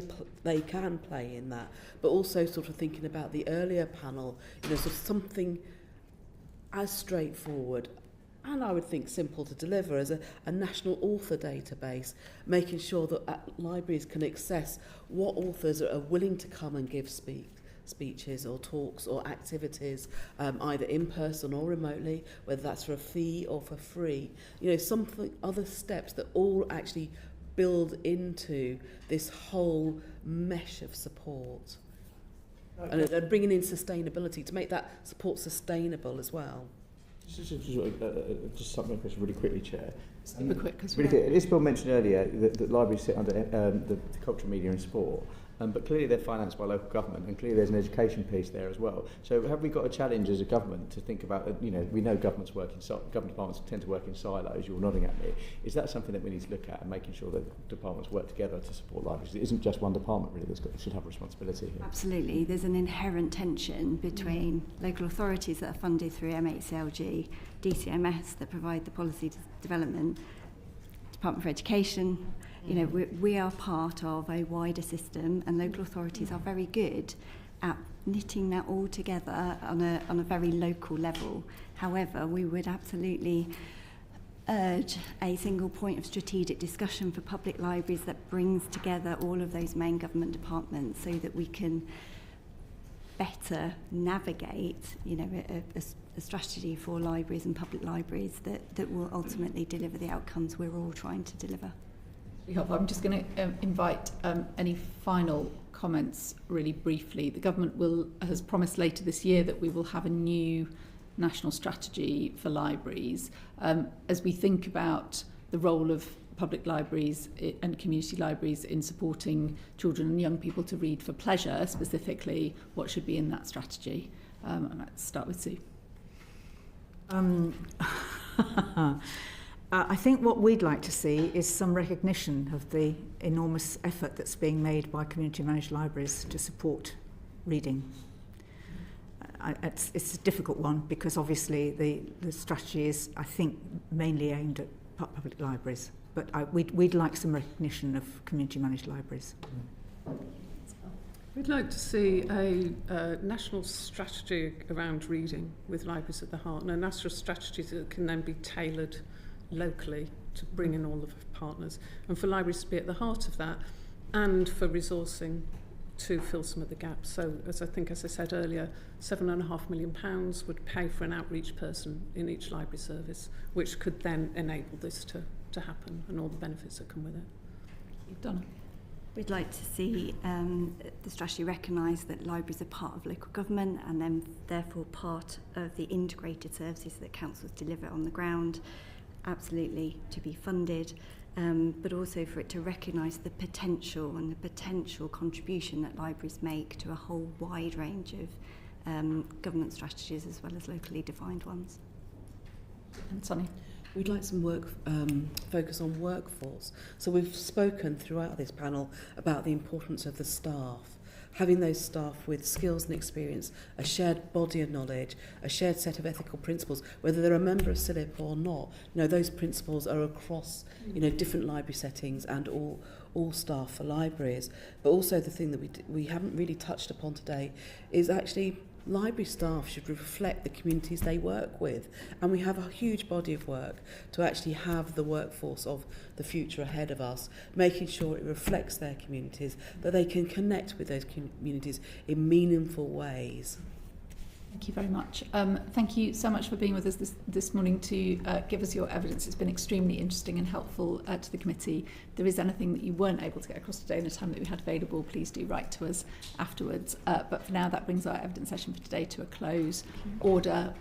can play in that, but also sort of thinking about the earlier panel, you know, sort of something as straightforward and I would think simple to deliver as a national author database, making sure that libraries can access what authors are willing to come and give speeches or talks or activities, either in person or remotely, whether that's for a fee or for free. You know, something, other steps that all actually build into this whole mesh of support. Okay. And bringing in sustainability to make that support sustainable as well. Just something really quickly, Chair. Super quick. Really quick. Isobel mentioned earlier that libraries sit under the culture, media and sport, but clearly they're financed by local government, and clearly there's an education piece there as well. So have we got a challenge as a government to think about, you know, we know government departments tend to work in silos, you're nodding at me. Is that something that we need to look at and making sure that departments work together to support libraries? It isn't just one department really that should have responsibility here. Absolutely. There's an inherent tension between local authorities that are funded through MHCLG, DCMS that provide the policy development, Department for Education. You know, we are part of a wider system, and local authorities are very good at knitting that all together on a very local level. However, we would absolutely urge a single point of strategic discussion for public libraries that brings together all of those main government departments so that we can better navigate, you know, a strategy for libraries and public libraries that will ultimately deliver the outcomes we're all trying to deliver. I'm just going to invite any final comments really briefly. The government has promised later this year that we will have a new national strategy for libraries. As we think about the role of public libraries and community libraries in supporting children and young people to read for pleasure, specifically, what should be in that strategy? And let's start with Sue. I think what we'd like to see is some recognition of the enormous effort that's being made by community managed libraries to support reading. It's a difficult one because obviously the strategy is, I think, mainly aimed at public libraries, but we'd like some recognition of community managed libraries. We'd like to see a national strategy around reading with libraries at the heart, and a national strategy that can then be tailored locally to bring in all of the partners, and for libraries to be at the heart of that, and for resourcing to fill some of the gaps. So, as I said earlier, £7.5 million would pay for an outreach person in each library service, which could then enable this to happen and all the benefits that come with it. Donna. We'd like to see the strategy recognise that libraries are part of local government and then therefore part of the integrated services that councils deliver on the ground. Absolutely to be funded, but also for it to recognise the potential and the potential contribution that libraries make to a whole wide range of government strategies as well as locally defined ones. And Sonia? We'd like some focus on workforce. So we've spoken throughout this panel about the importance of the staff. Having those staff with skills and experience, a shared body of knowledge, a shared set of ethical principles, whether they're a member of CILIP or not, those principles are across, different library settings and all staff for libraries. But also the thing that we haven't really touched upon today is actually library staff should reflect the communities they work with, and we have a huge body of work to actually have the workforce of the future ahead of us, making sure it reflects their communities, that they can connect with those communities in meaningful ways. Thank you very much. Thank you so much for being with us this morning to give us your evidence. It's been extremely interesting and helpful to the committee. If there is anything that you weren't able to get across today in the time that we had available, please do write to us afterwards. But for now, that brings our evidence session for today to a close. Order